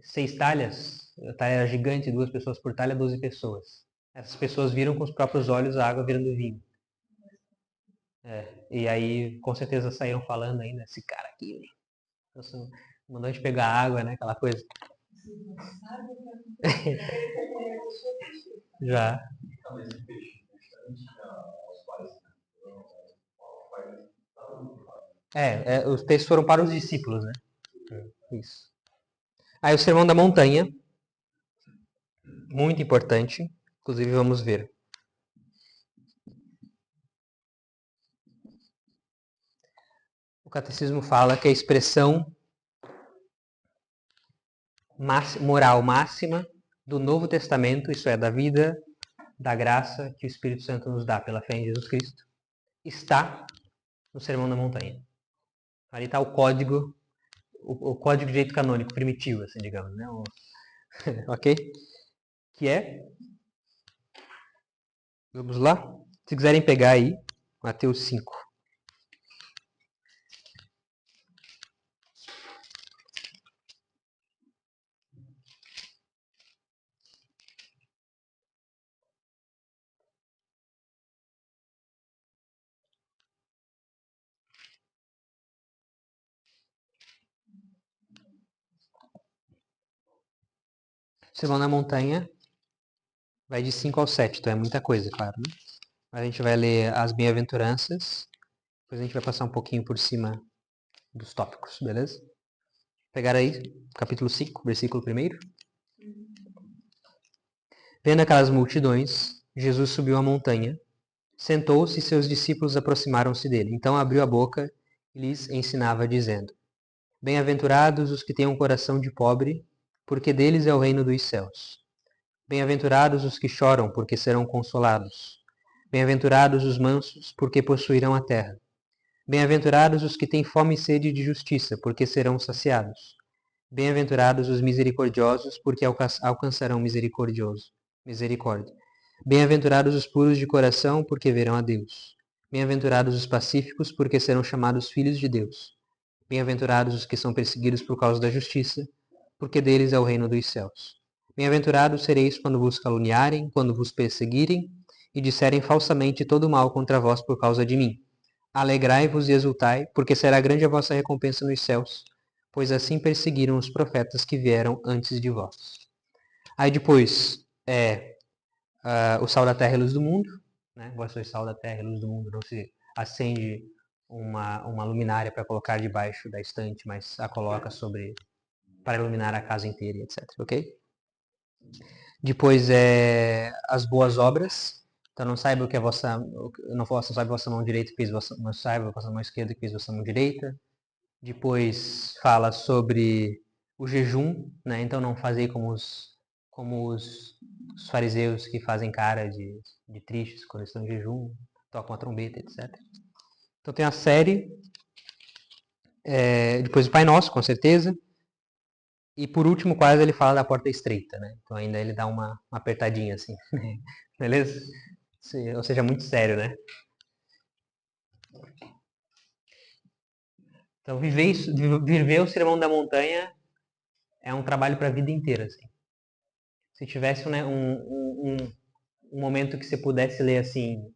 6 talhas, a talha era gigante, 2 pessoas por talha, 12 pessoas. Essas pessoas viram com os próprios olhos a água virando vinho. E aí, com certeza, saíram falando ainda, esse cara aqui, mandou a gente pegar água, né? Aquela coisa. Já. Os textos foram para os discípulos, né? Isso. Aí o Sermão da Montanha, muito importante. Inclusive, vamos ver. O catecismo fala que a expressão moral máxima do Novo Testamento, isso é, da vida, da graça que o Espírito Santo nos dá pela fé em Jesus Cristo, está no Sermão da Montanha. Ali está o código de direito canônico primitivo, assim, digamos, né? Ok? Que é, vamos lá? Se quiserem pegar aí, Mateus 5. Sermão na Montanha vai de 5 ao 7, então é muita coisa, claro, né? A gente vai ler as bem-aventuranças, depois a gente vai passar um pouquinho por cima dos tópicos, beleza? Pegar aí, capítulo 5, versículo 1. Vendo aquelas multidões, Jesus subiu a montanha, sentou-se e seus discípulos aproximaram-se dele. Então abriu a boca e lhes ensinava, dizendo: Bem-aventurados os que têm um coração de pobre, porque deles é o reino dos céus. Bem-aventurados os que choram, porque serão consolados. Bem-aventurados os mansos, porque possuirão a terra. Bem-aventurados os que têm fome e sede de justiça, porque serão saciados. Bem-aventurados os misericordiosos, porque alcançarão misericórdia. Bem-aventurados os puros de coração, porque verão a Deus. Bem-aventurados os pacíficos, porque serão chamados filhos de Deus. Bem-aventurados os que são perseguidos por causa da justiça, porque deles é o reino dos céus. Bem-aventurados sereis quando vos caluniarem, quando vos perseguirem e disserem falsamente todo mal contra vós por causa de mim. Alegrai-vos e exultai, porque será grande a vossa recompensa nos céus, pois assim perseguiram os profetas que vieram antes de vós. Aí depois o sal da terra e a luz do mundo, né? Vós sois sal da terra e luz do mundo, não se acende uma luminária para colocar debaixo da estante, mas a coloca para iluminar a casa inteira, etc. Ok? Depois as boas obras. Então não saiba o que é não saiba vossa mão direita que fez não saiba vossa mão esquerda que fez vossa mão direita. Depois fala sobre o jejum, né? Então não fazei como os fariseus que fazem cara de tristes quando estão em jejum, tocam a trombeta, etc. Então tem a série, depois o Pai Nosso, com certeza. E por último, quase ele fala da porta estreita, né? Então ainda ele dá uma apertadinha assim, beleza? Ou seja, muito sério, né? Então viver o Sermão da Montanha é um trabalho para a vida inteira, assim. Se tivesse um momento que você pudesse ler assim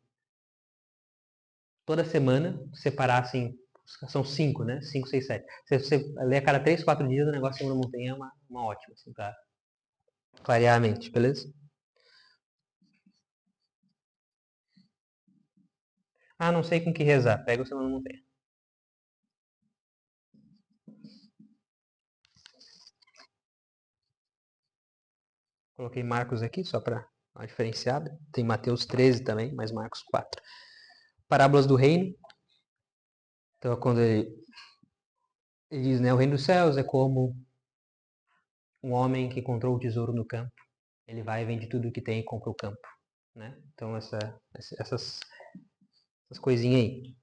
toda semana, separar assim, são 5, né? 5, 6, 7. Você lê a cada 3, 4 dias, o negócio Sermão da Montanha é uma ótima, assim, pra clarear a mente, beleza? Ah, não sei com que rezar. Pega o Sermão da Montanha. Coloquei Marcos aqui só para dar uma diferenciada. Tem Mateus 13 também, mas Marcos 4. Parábolas do reino. Então, quando ele diz, né, o reino dos céus é como um homem que encontrou o tesouro no campo. Ele vai e vende tudo o que tem e compra o campo. Né? Então, essas coisinhas aí.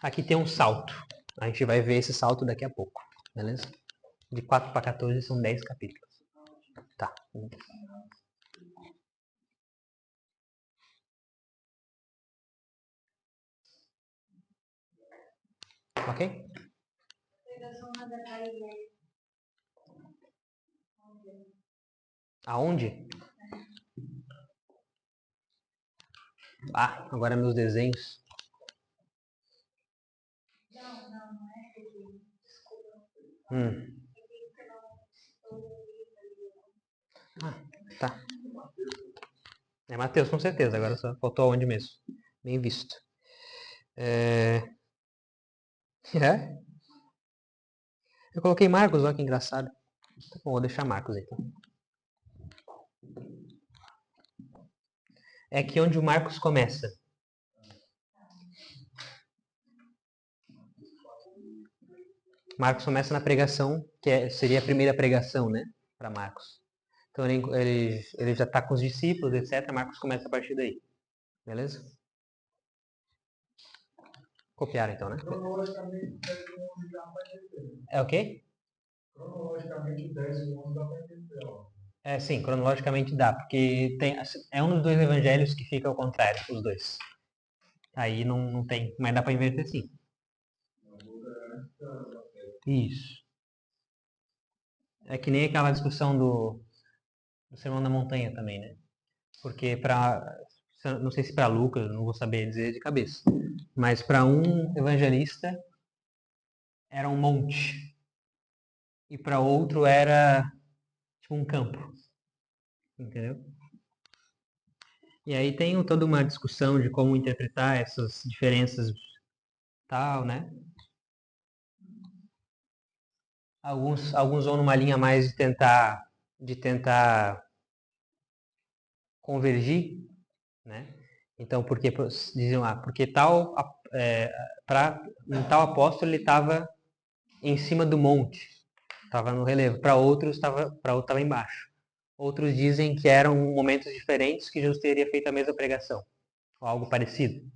Aqui tem um salto. A gente vai ver esse salto daqui a pouco. Beleza? De 4 para 14 são 10 capítulos. Tá. Ok? Aonde? Ah, agora meus desenhos. Não é desenho. Desculpa. Hum. Ah, É Mateus, com certeza. Agora só faltou aonde mesmo. Bem visto. É... Eu coloquei Marcos, olha que engraçado. Tá bom, vou deixar Marcos aí, então. É aqui onde o Marcos começa. Marcos começa na pregação, que seria a primeira pregação, né? Para Marcos. Então ele já está com os discípulos, etc. Marcos começa a partir daí. Beleza? Copiaram então, né? Cronologicamente, 10 e 11 dá para entender. É o quê? Cronologicamente, 10 e 11 dá para entender. É, sim, cronologicamente dá, porque é um dos dois evangelhos que fica ao contrário, os dois. Aí não tem, mas dá para inverter sim. Isso. É que nem aquela discussão do Sermão da Montanha também, né? Porque não sei se para Lucas, não vou saber dizer de cabeça, mas para um evangelista era um monte e para outro era tipo um campo, entendeu? E aí tem toda uma discussão de como interpretar essas diferenças tal, né? Alguns vão numa linha mais de tentar convergir, né? Então, porque dizem lá, porque tal apóstolo ele estava em cima do monte, estava no relevo. Para outro estava embaixo. Outros dizem que eram momentos diferentes que Jesus teria feito a mesma pregação, ou algo parecido.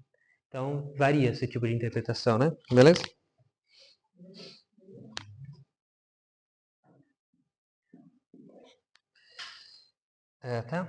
Então, varia esse tipo de interpretação, né? Beleza? Tá?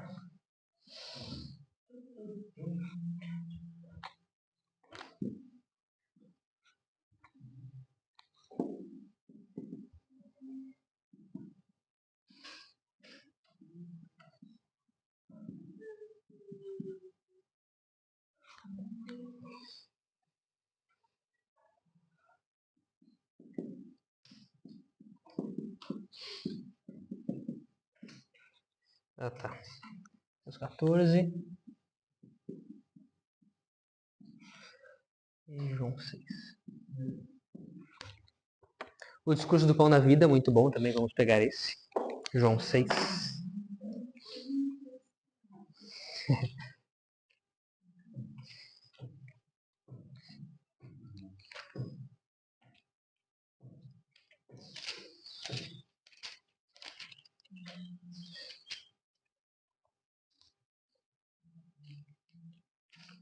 Tá. Os 14. E João 6. O discurso do pão da vida, muito bom também, vamos pegar esse. João 6.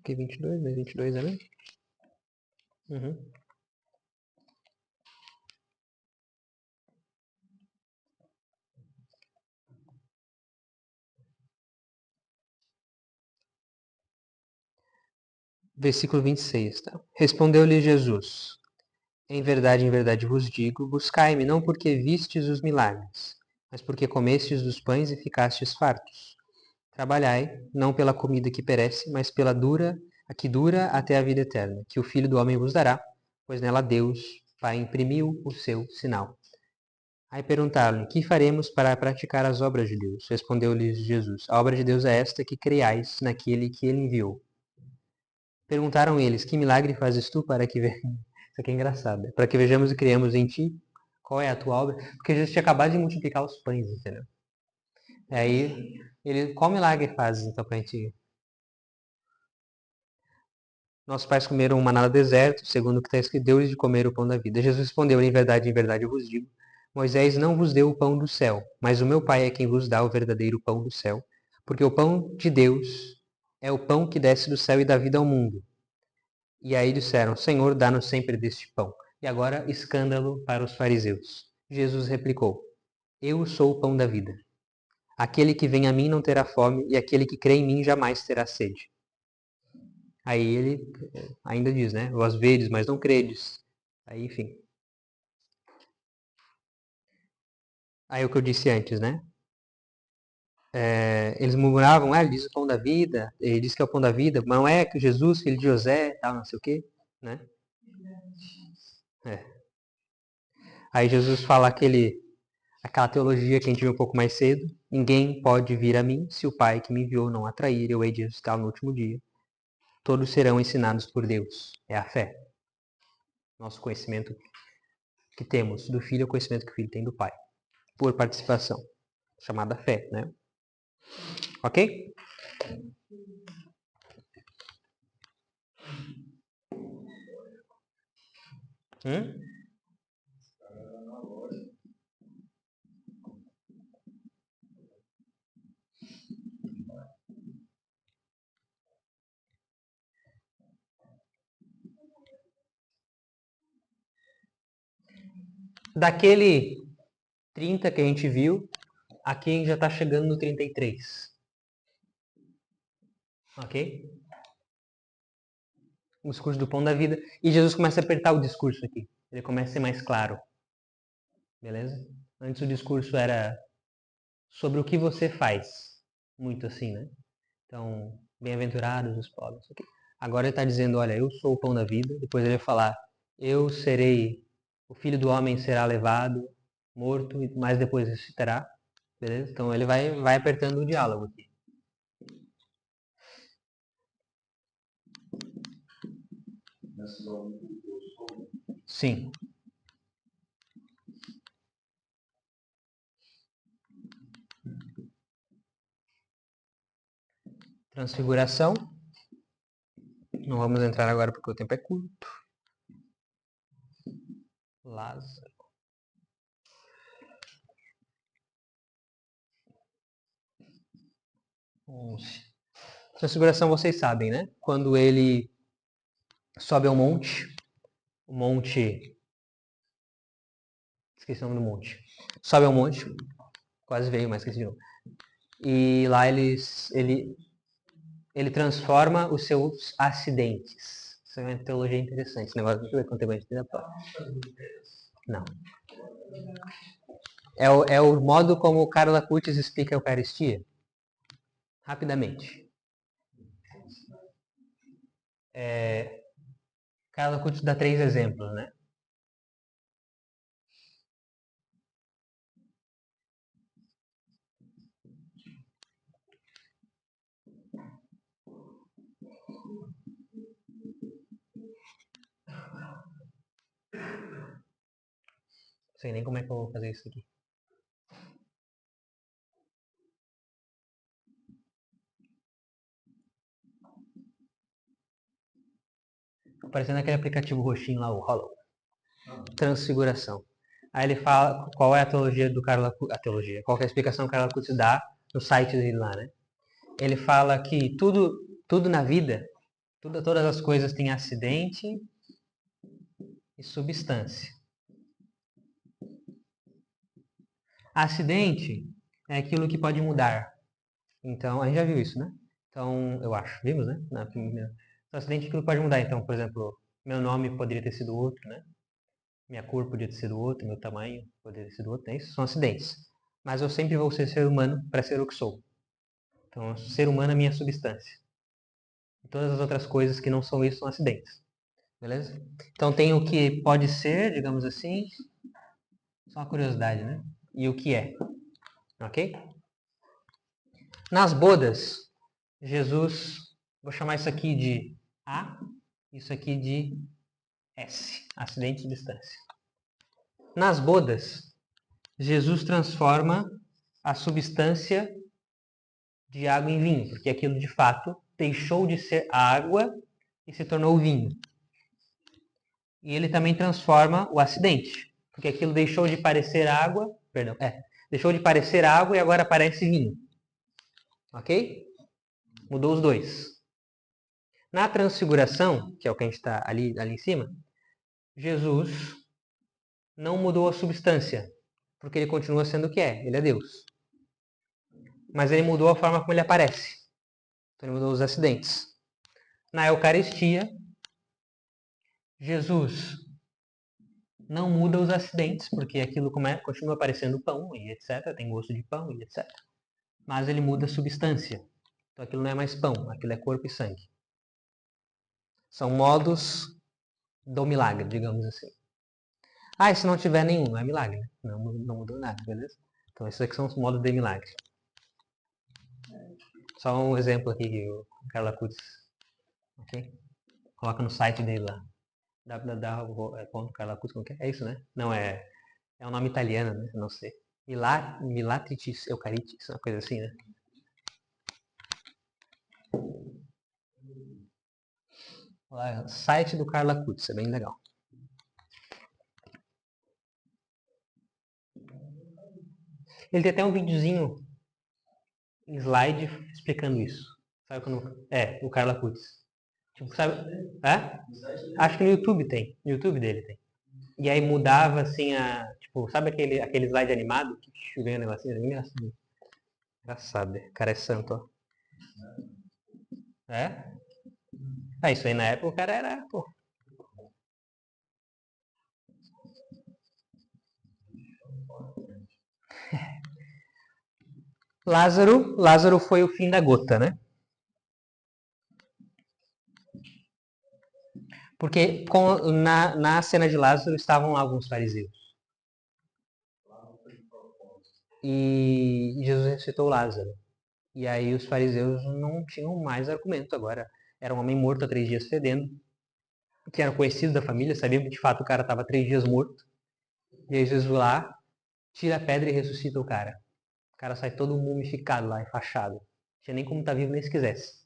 Que 22, mas 22 é mesmo? Uhum. Versículo 26, tá? Respondeu-lhe Jesus: em verdade vos digo, buscai-me não porque vistes os milagres, mas porque comestes dos pães e ficastes fartos. Trabalhai, não pela comida que perece, mas pela a que dura até a vida eterna, que o Filho do Homem vos dará, pois nela Deus, Pai, imprimiu o seu sinal. Aí perguntaram-lhe, que faremos para praticar as obras de Deus? Respondeu-lhes Jesus, a obra de Deus é esta, que creiais naquele que ele enviou. Perguntaram eles, que milagre fazes tu para que vejamos... Isso aqui é engraçado. Para que vejamos e criamos em ti, qual é a tua obra? Porque Jesus tinha acabado de multiplicar os pães, entendeu? Aí, qual milagre fazes, então, pra gente... Nossos pais comeram um maná no deserto, segundo o que está escrito, deu-lhes de comer o pão da vida. Jesus respondeu, em verdade eu vos digo, Moisés não vos deu o pão do céu, mas o meu Pai é quem vos dá o verdadeiro pão do céu. Porque o pão de Deus é o pão que desce do céu e dá vida ao mundo. E aí disseram, Senhor, dá-nos sempre deste pão. E agora, escândalo para os fariseus. Jesus replicou, eu sou o pão da vida. Aquele que vem a mim não terá fome, e aquele que crê em mim jamais terá sede. Aí ele ainda diz, né? Vós vedes, mas não credes. Aí, enfim. Aí o que eu disse antes, né? Eles murmuravam, ele diz o pão da vida, ele diz que é o pão da vida, mas não é que Jesus, filho de José, tal, não sei o quê, né? Aí Jesus fala aquela teologia que a gente viu um pouco mais cedo. Ninguém pode vir a mim se o Pai que me enviou não atrair, eu hei de ressuscitar no último dia. Todos serão ensinados por Deus. É a fé. Nosso conhecimento que temos do Filho é o conhecimento que o Filho tem do Pai. Por participação. Chamada fé, né? Ok? Daquele 30 que a gente viu, aqui a gente já está chegando no 33. Ok? O discurso do pão da vida. E Jesus começa a apertar o discurso aqui. Ele começa a ser mais claro. Beleza? Antes o discurso era sobre o que você faz. Muito assim, né? Então, bem-aventurados os pobres. Okay? Agora ele está dizendo, olha, eu sou o pão da vida. Depois ele vai falar, eu serei, o Filho do Homem será levado, morto, mas depois ressuscitará. Beleza? Então ele vai apertando o diálogo aqui. Sim. Transfiguração. Não vamos entrar agora porque o tempo é curto. Lázaro. 11. Transfiguração vocês sabem, né? Quando ele sobe ao monte, o monte... Esqueci o nome do monte. Sobe ao monte, quase veio, mas esqueci de novo. E lá ele transforma os seus acidentes. Isso é uma teologia interessante. Esse negócio de contemplante da prova. Não. É o modo como o Carla Cutis explica a Eucaristia. Rapidamente. Carla Cutis dá 3 exemplos, né? Não sei nem como é que eu vou fazer isso aqui. Aparecendo aquele aplicativo roxinho lá, o Hollow. Transfiguração. Aí ele fala qual é a teologia do Carla Cutis. A teologia. Qual é a explicação que o Carla Cutis dá no site dele lá, né? Ele fala que tudo na vida, todas as coisas têm acidente e substância. Acidente é aquilo que pode mudar. Então, a gente já viu isso, né? Então, eu acho. Vimos, né? Na primeira. Então, acidente é aquilo que pode mudar. Então, por exemplo, meu nome poderia ter sido outro, né? Minha cor poderia ter sido outra, meu tamanho poderia ter sido outro. Né? Isso são acidentes. Mas eu sempre vou ser humano para ser o que sou. Então, ser humano é minha substância. E todas as outras coisas que não são isso são acidentes. Beleza? Então, tem o que pode ser, digamos assim. Só uma curiosidade, né? E o que é. Ok? Nas bodas, Jesus, vou chamar isso aqui de A, isso aqui de S, acidente de substância. Nas bodas, Jesus transforma a substância de água em vinho, porque aquilo de fato deixou de ser água e se tornou vinho. E ele também transforma o acidente, porque aquilo deixou de parecer água, deixou de parecer água e agora parece vinho. Ok? Mudou os dois. Na transfiguração, que é o que a gente está ali em cima, Jesus não mudou a substância, porque ele continua sendo o que é, ele é Deus. Mas ele mudou a forma como ele aparece. Então ele mudou os acidentes. Na Eucaristia, Jesus não muda os acidentes, porque aquilo continua parecendo pão e etc. Tem gosto de pão e etc. Mas ele muda a substância. Então aquilo não é mais pão, aquilo é corpo e sangue. São modos do milagre, digamos assim. Ah, e se não tiver nenhum, não é milagre, né? Não mudou nada, beleza? Então esses aqui são os modos de milagre. Só um exemplo aqui que o Carla Kutz, ok? Coloca no site dele lá. www.carlacutz, como que é? É isso, né? Não, é um nome italiano, né? Não sei. Milatritis Eucaritis, uma coisa assim, né? Lá, site do Carla Kutz, é bem legal. Ele tem até um videozinho, slide, explicando isso. Sabe quando... É, o Carla Kutz. Tipo, sabe... É? Acho que no YouTube tem. No YouTube dele tem. E aí mudava, assim, Tipo, sabe aquele slide animado? Que chovendo um negocinho? Engraçado. Engraçado. O cara é santo, ó. É? Ah, isso aí na época o cara era, pô. Lázaro foi o fim da gota, né? Porque na cena de Lázaro estavam lá alguns fariseus. E Jesus ressuscitou Lázaro. E aí os fariseus não tinham mais argumento agora. Era um homem morto há 3 dias fedendo, que era conhecido da família, sabiam que de fato o cara estava 3 dias morto. E aí Jesus lá, tira a pedra e ressuscita o cara. O cara sai todo mumificado lá, enfaixado. Não tinha nem como estar vivo nem se quisesse.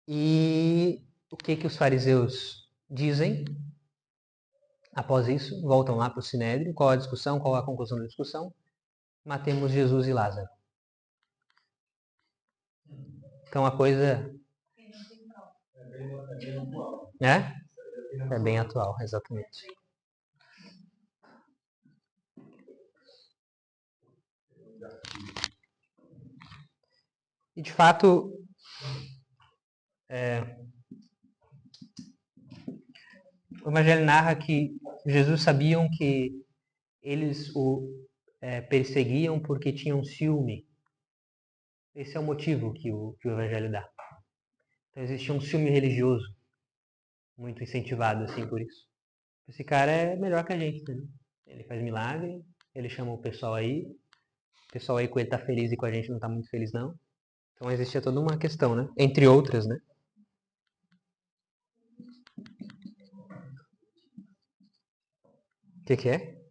E o que os fariseus dizem? Após isso, voltam lá para o Sinédrio. Qual a discussão? Qual a conclusão da discussão? Matemos Jesus e Lázaro. Então a coisa... É bem atual, exatamente. E de fato, o Evangelho narra que Jesus sabiam que eles o perseguiam porque tinham ciúme. Esse é o motivo que o Evangelho dá. Então existia um ciúme religioso, muito incentivado assim por isso. Esse cara é melhor que a gente, né? Ele faz milagre, ele chama o pessoal aí com ele tá feliz e com a gente não tá muito feliz não. Então existia toda uma questão, né? Entre outras, né? O que é?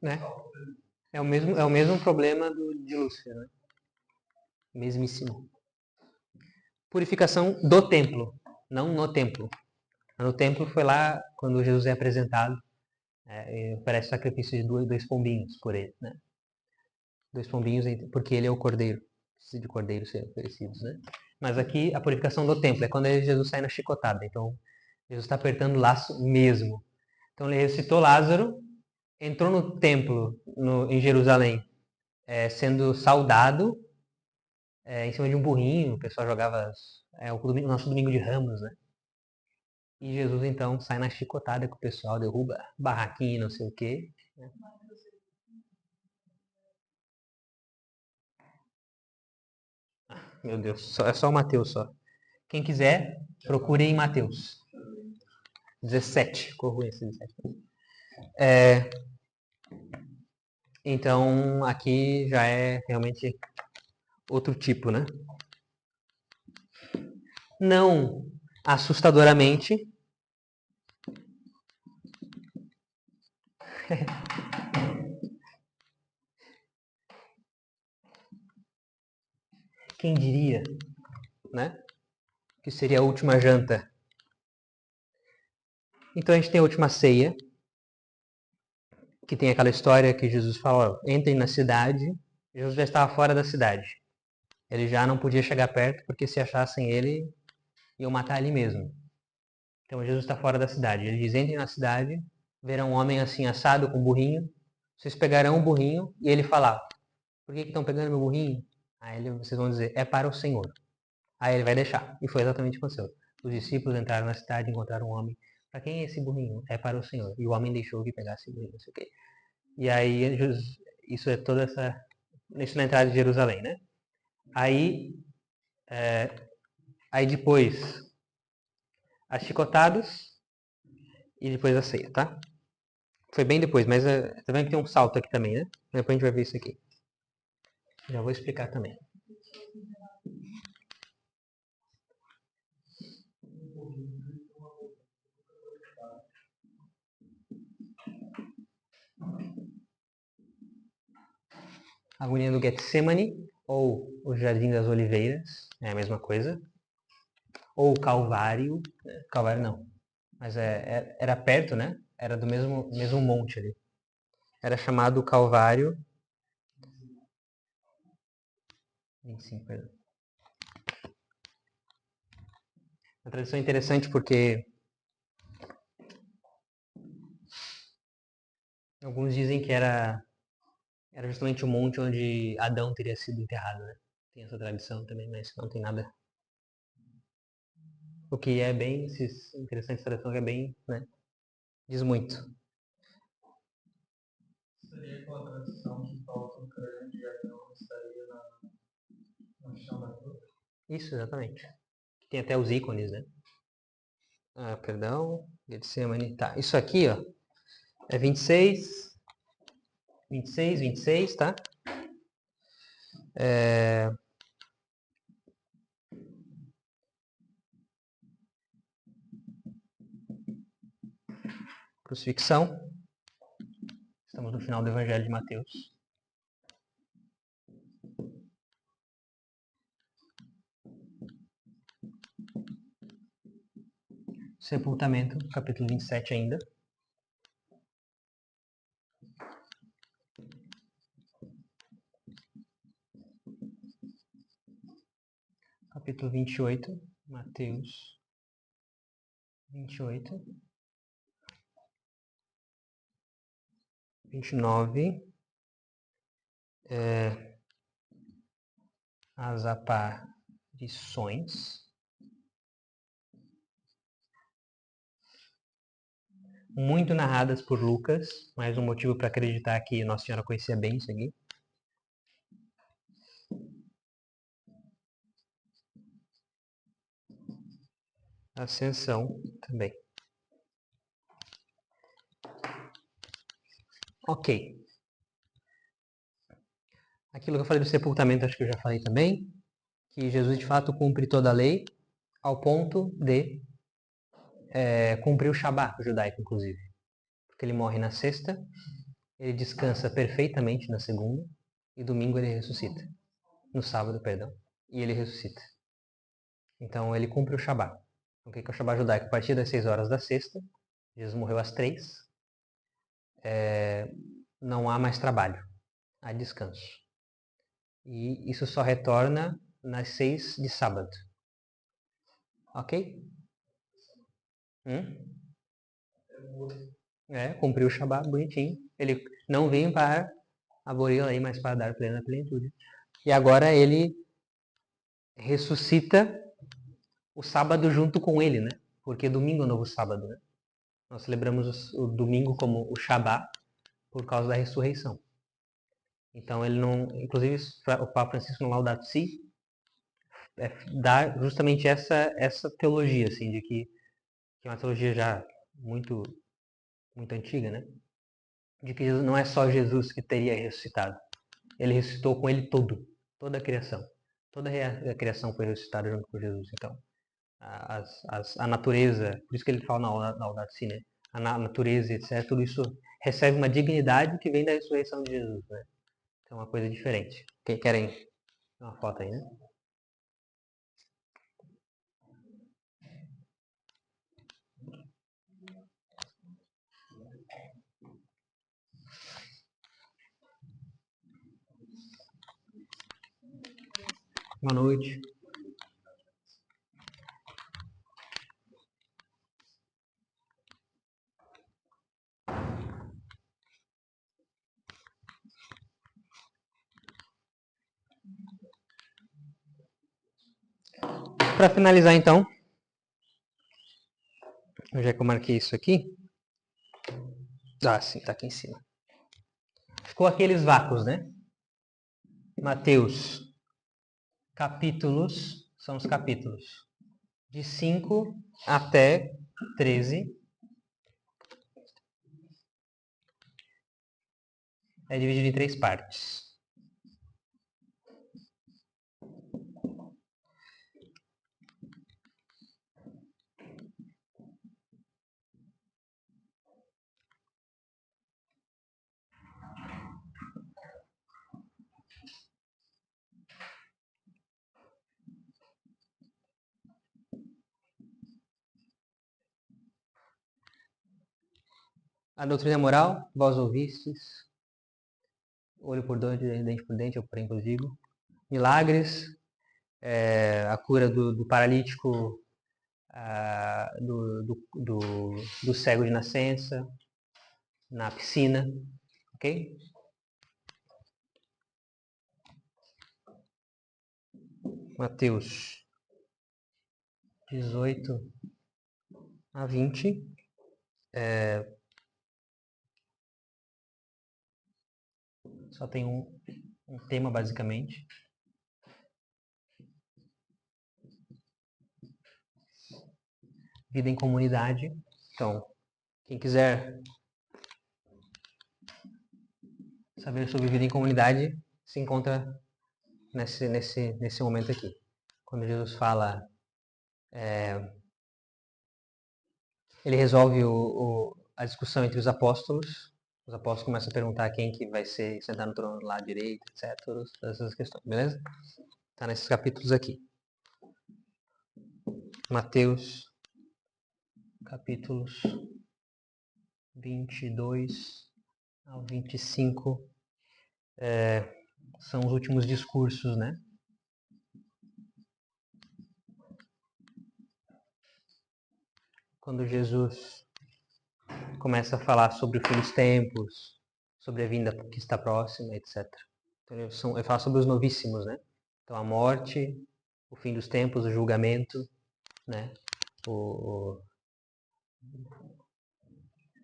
Né? É o mesmo problema de Lúcifer, né? Mesmíssimo. Purificação do templo, não no templo. No templo foi lá quando Jesus é apresentado, oferece sacrifício de dois pombinhos por ele, né? 2 pombinhos, porque ele é o cordeiro. Precisa de cordeiros ser oferecidos, né? Mas aqui a purificação do templo é quando Jesus sai na chicotada. Então Jesus está apertando o laço mesmo. Então ele ressuscitou Lázaro, entrou no templo em Jerusalém, sendo saudado em cima de um burrinho. O pessoal jogava o nosso domingo de Ramos, né? E Jesus então sai na chicotada com o pessoal, derruba barraquinha, não sei o quê. Né? Meu Deus, é só o Mateus só. Quem quiser, procure em Mateus 17. Corro esse 17. Então aqui já é realmente outro tipo, né? Não assustadoramente. Quem diria, né? Que seria a última janta. Então a gente tem a última ceia, que tem aquela história que Jesus fala, entrem na cidade. Jesus já estava fora da cidade. Ele já não podia chegar perto, porque se achassem ele, iam matar ali mesmo. Então Jesus está fora da cidade. Ele diz, entrem na cidade, verão um homem assim assado com um burrinho, vocês pegarão o burrinho, e ele falar, por que estão pegando meu burrinho? Aí vocês vão dizer, é para o Senhor. Aí ele vai deixar. E foi exatamente o que aconteceu. Os discípulos entraram na cidade e encontraram um homem. Para quem é esse burrinho? É para o Senhor. E o homem deixou que pegasse o burrinho, não sei o quê. E aí Isso é toda essa... Isso na entrada de Jerusalém, né? Aí depois as chicotadas e depois a ceia, tá? Foi bem depois, mas tá vendo que tem um salto aqui também, né? Depois a gente vai ver isso aqui. Já vou explicar também. A agonia do Getsemane, ou o Jardim das Oliveiras, é a mesma coisa. Ou o Calvário. Calvário não, mas era perto, né? Era do mesmo monte ali. Era chamado Calvário. 25, perdão. Uma tradição interessante porque alguns dizem que era justamente o monte onde Adão teria sido enterrado, né? Tem essa tradição também, mas não tem nada. O que é bem interessante tradição, que é bem, né? Diz muito. Seria com a tradição que falta um grande Adão estaria no chão da cruz? Isso, exatamente. Tem até os ícones, né? Perdão. Getsemane. Tá, isso aqui, ó. É 26. 26, tá? Crucifixão. Estamos no final do Evangelho de Mateus. Sepultamento, capítulo 27 ainda. Capítulo 28, Mateus 28. 29. As aparições. Muito narradas por Lucas, mais um motivo para acreditar que Nossa Senhora conhecia bem isso aqui. Ascensão também. Ok. Aquilo que eu falei do sepultamento, acho que eu já falei também, que Jesus de fato cumpre toda a lei, ao ponto de cumprir o Shabat judaico, inclusive. Porque ele morre na sexta, ele descansa perfeitamente na segunda, e domingo ele ressuscita. No sábado, perdão. E ele ressuscita. Então ele cumpre o Shabat. O que é o Shabat judaico? A partir das 6 horas da sexta, Jesus morreu às 3, não há mais trabalho, há descanso. E isso só retorna nas 6 de sábado. Ok? Cumpriu o Shabat bonitinho. Ele não veio para abolir a lei, mas para dar plena plenitude. E agora ele ressuscita o sábado junto com ele, né? Porque domingo é o novo sábado, né? Nós celebramos o domingo como o Shabat por causa da ressurreição. Então ele não... Inclusive o Papa Francisco no Laudato Si dá justamente essa teologia, assim, de que é uma teologia já muito, muito antiga, né? De que não é só Jesus que teria ressuscitado. Ele ressuscitou com ele toda a criação. Toda a criação foi ressuscitada junto com Jesus. Então, a natureza, por isso que ele fala na Laudato Si, né? A natureza, etc., tudo isso recebe uma dignidade que vem da ressurreição de Jesus, né? É uma coisa diferente. Querem uma foto aí, né? Boa noite. Para finalizar, então, já que eu marquei isso aqui, sim, tá aqui em cima. ficou aqueles vácuos, né? Mateus, capítulos, são os capítulos de 5 até 13. É dividido em 3 partes. A doutrina moral, vós ouvistes, olho por olho, dente por dente, eu porém vos digo. Milagres, a cura do paralítico, do cego de nascença, na piscina, ok? Mateus 18 a 20. Só tem um tema, basicamente. Vida em comunidade. Então, quem quiser saber sobre vida em comunidade, se encontra nesse momento aqui. Quando Jesus fala, ele resolve a discussão entre os apóstolos. Os apóstolos começam a perguntar quem que vai sentar no trono do lado direito, etc. Todas essas questões, beleza? Está nesses capítulos aqui. Mateus, capítulos 22 ao 25, são os últimos discursos, né? Quando Jesus começa a falar sobre o fim dos tempos, sobre a vinda que está próxima, etc. Então, ele fala sobre os novíssimos, né? Então, a morte, o fim dos tempos, o julgamento, né?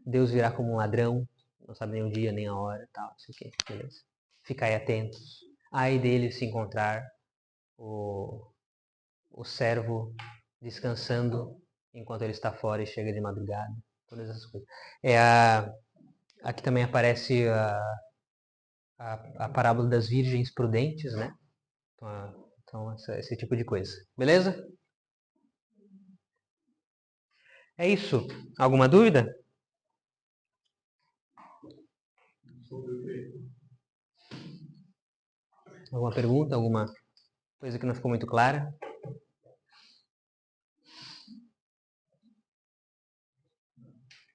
Deus virá como um ladrão, não sabe nem o dia, nem a hora, tal, não sei o que, beleza? Ficai atentos. Ai dele se encontrar o servo descansando enquanto ele está fora e chega de madrugada. Todas essas coisas. Aqui também aparece a parábola das virgens prudentes, né? Então esse tipo de coisa. Beleza? É isso. Alguma dúvida? Alguma pergunta? Alguma coisa que não ficou muito clara?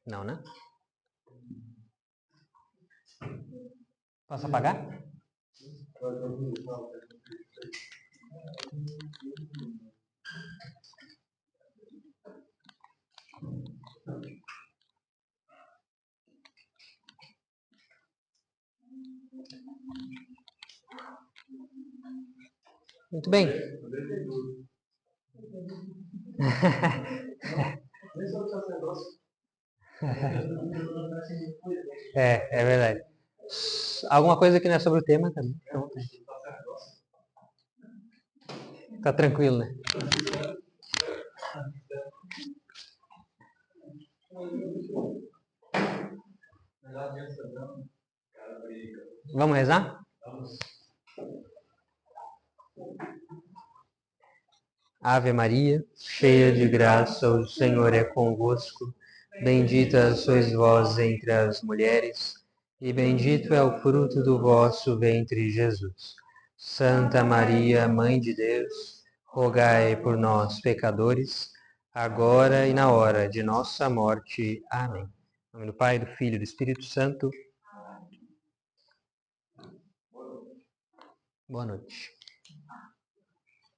Não, né? Posso apagar? Muito bem. É verdade. Alguma coisa que não é sobre o tema também? Então, tá tranquilo, né? Vamos rezar? Ave Maria, cheia de graça, o Senhor é convosco. Bendita sois vós entre as mulheres, e bendito é o fruto do vosso ventre, Jesus. Santa Maria, Mãe de Deus, rogai por nós, pecadores, agora e na hora de nossa morte. Amém. Em nome do Pai, do Filho e do Espírito Santo. Boa noite.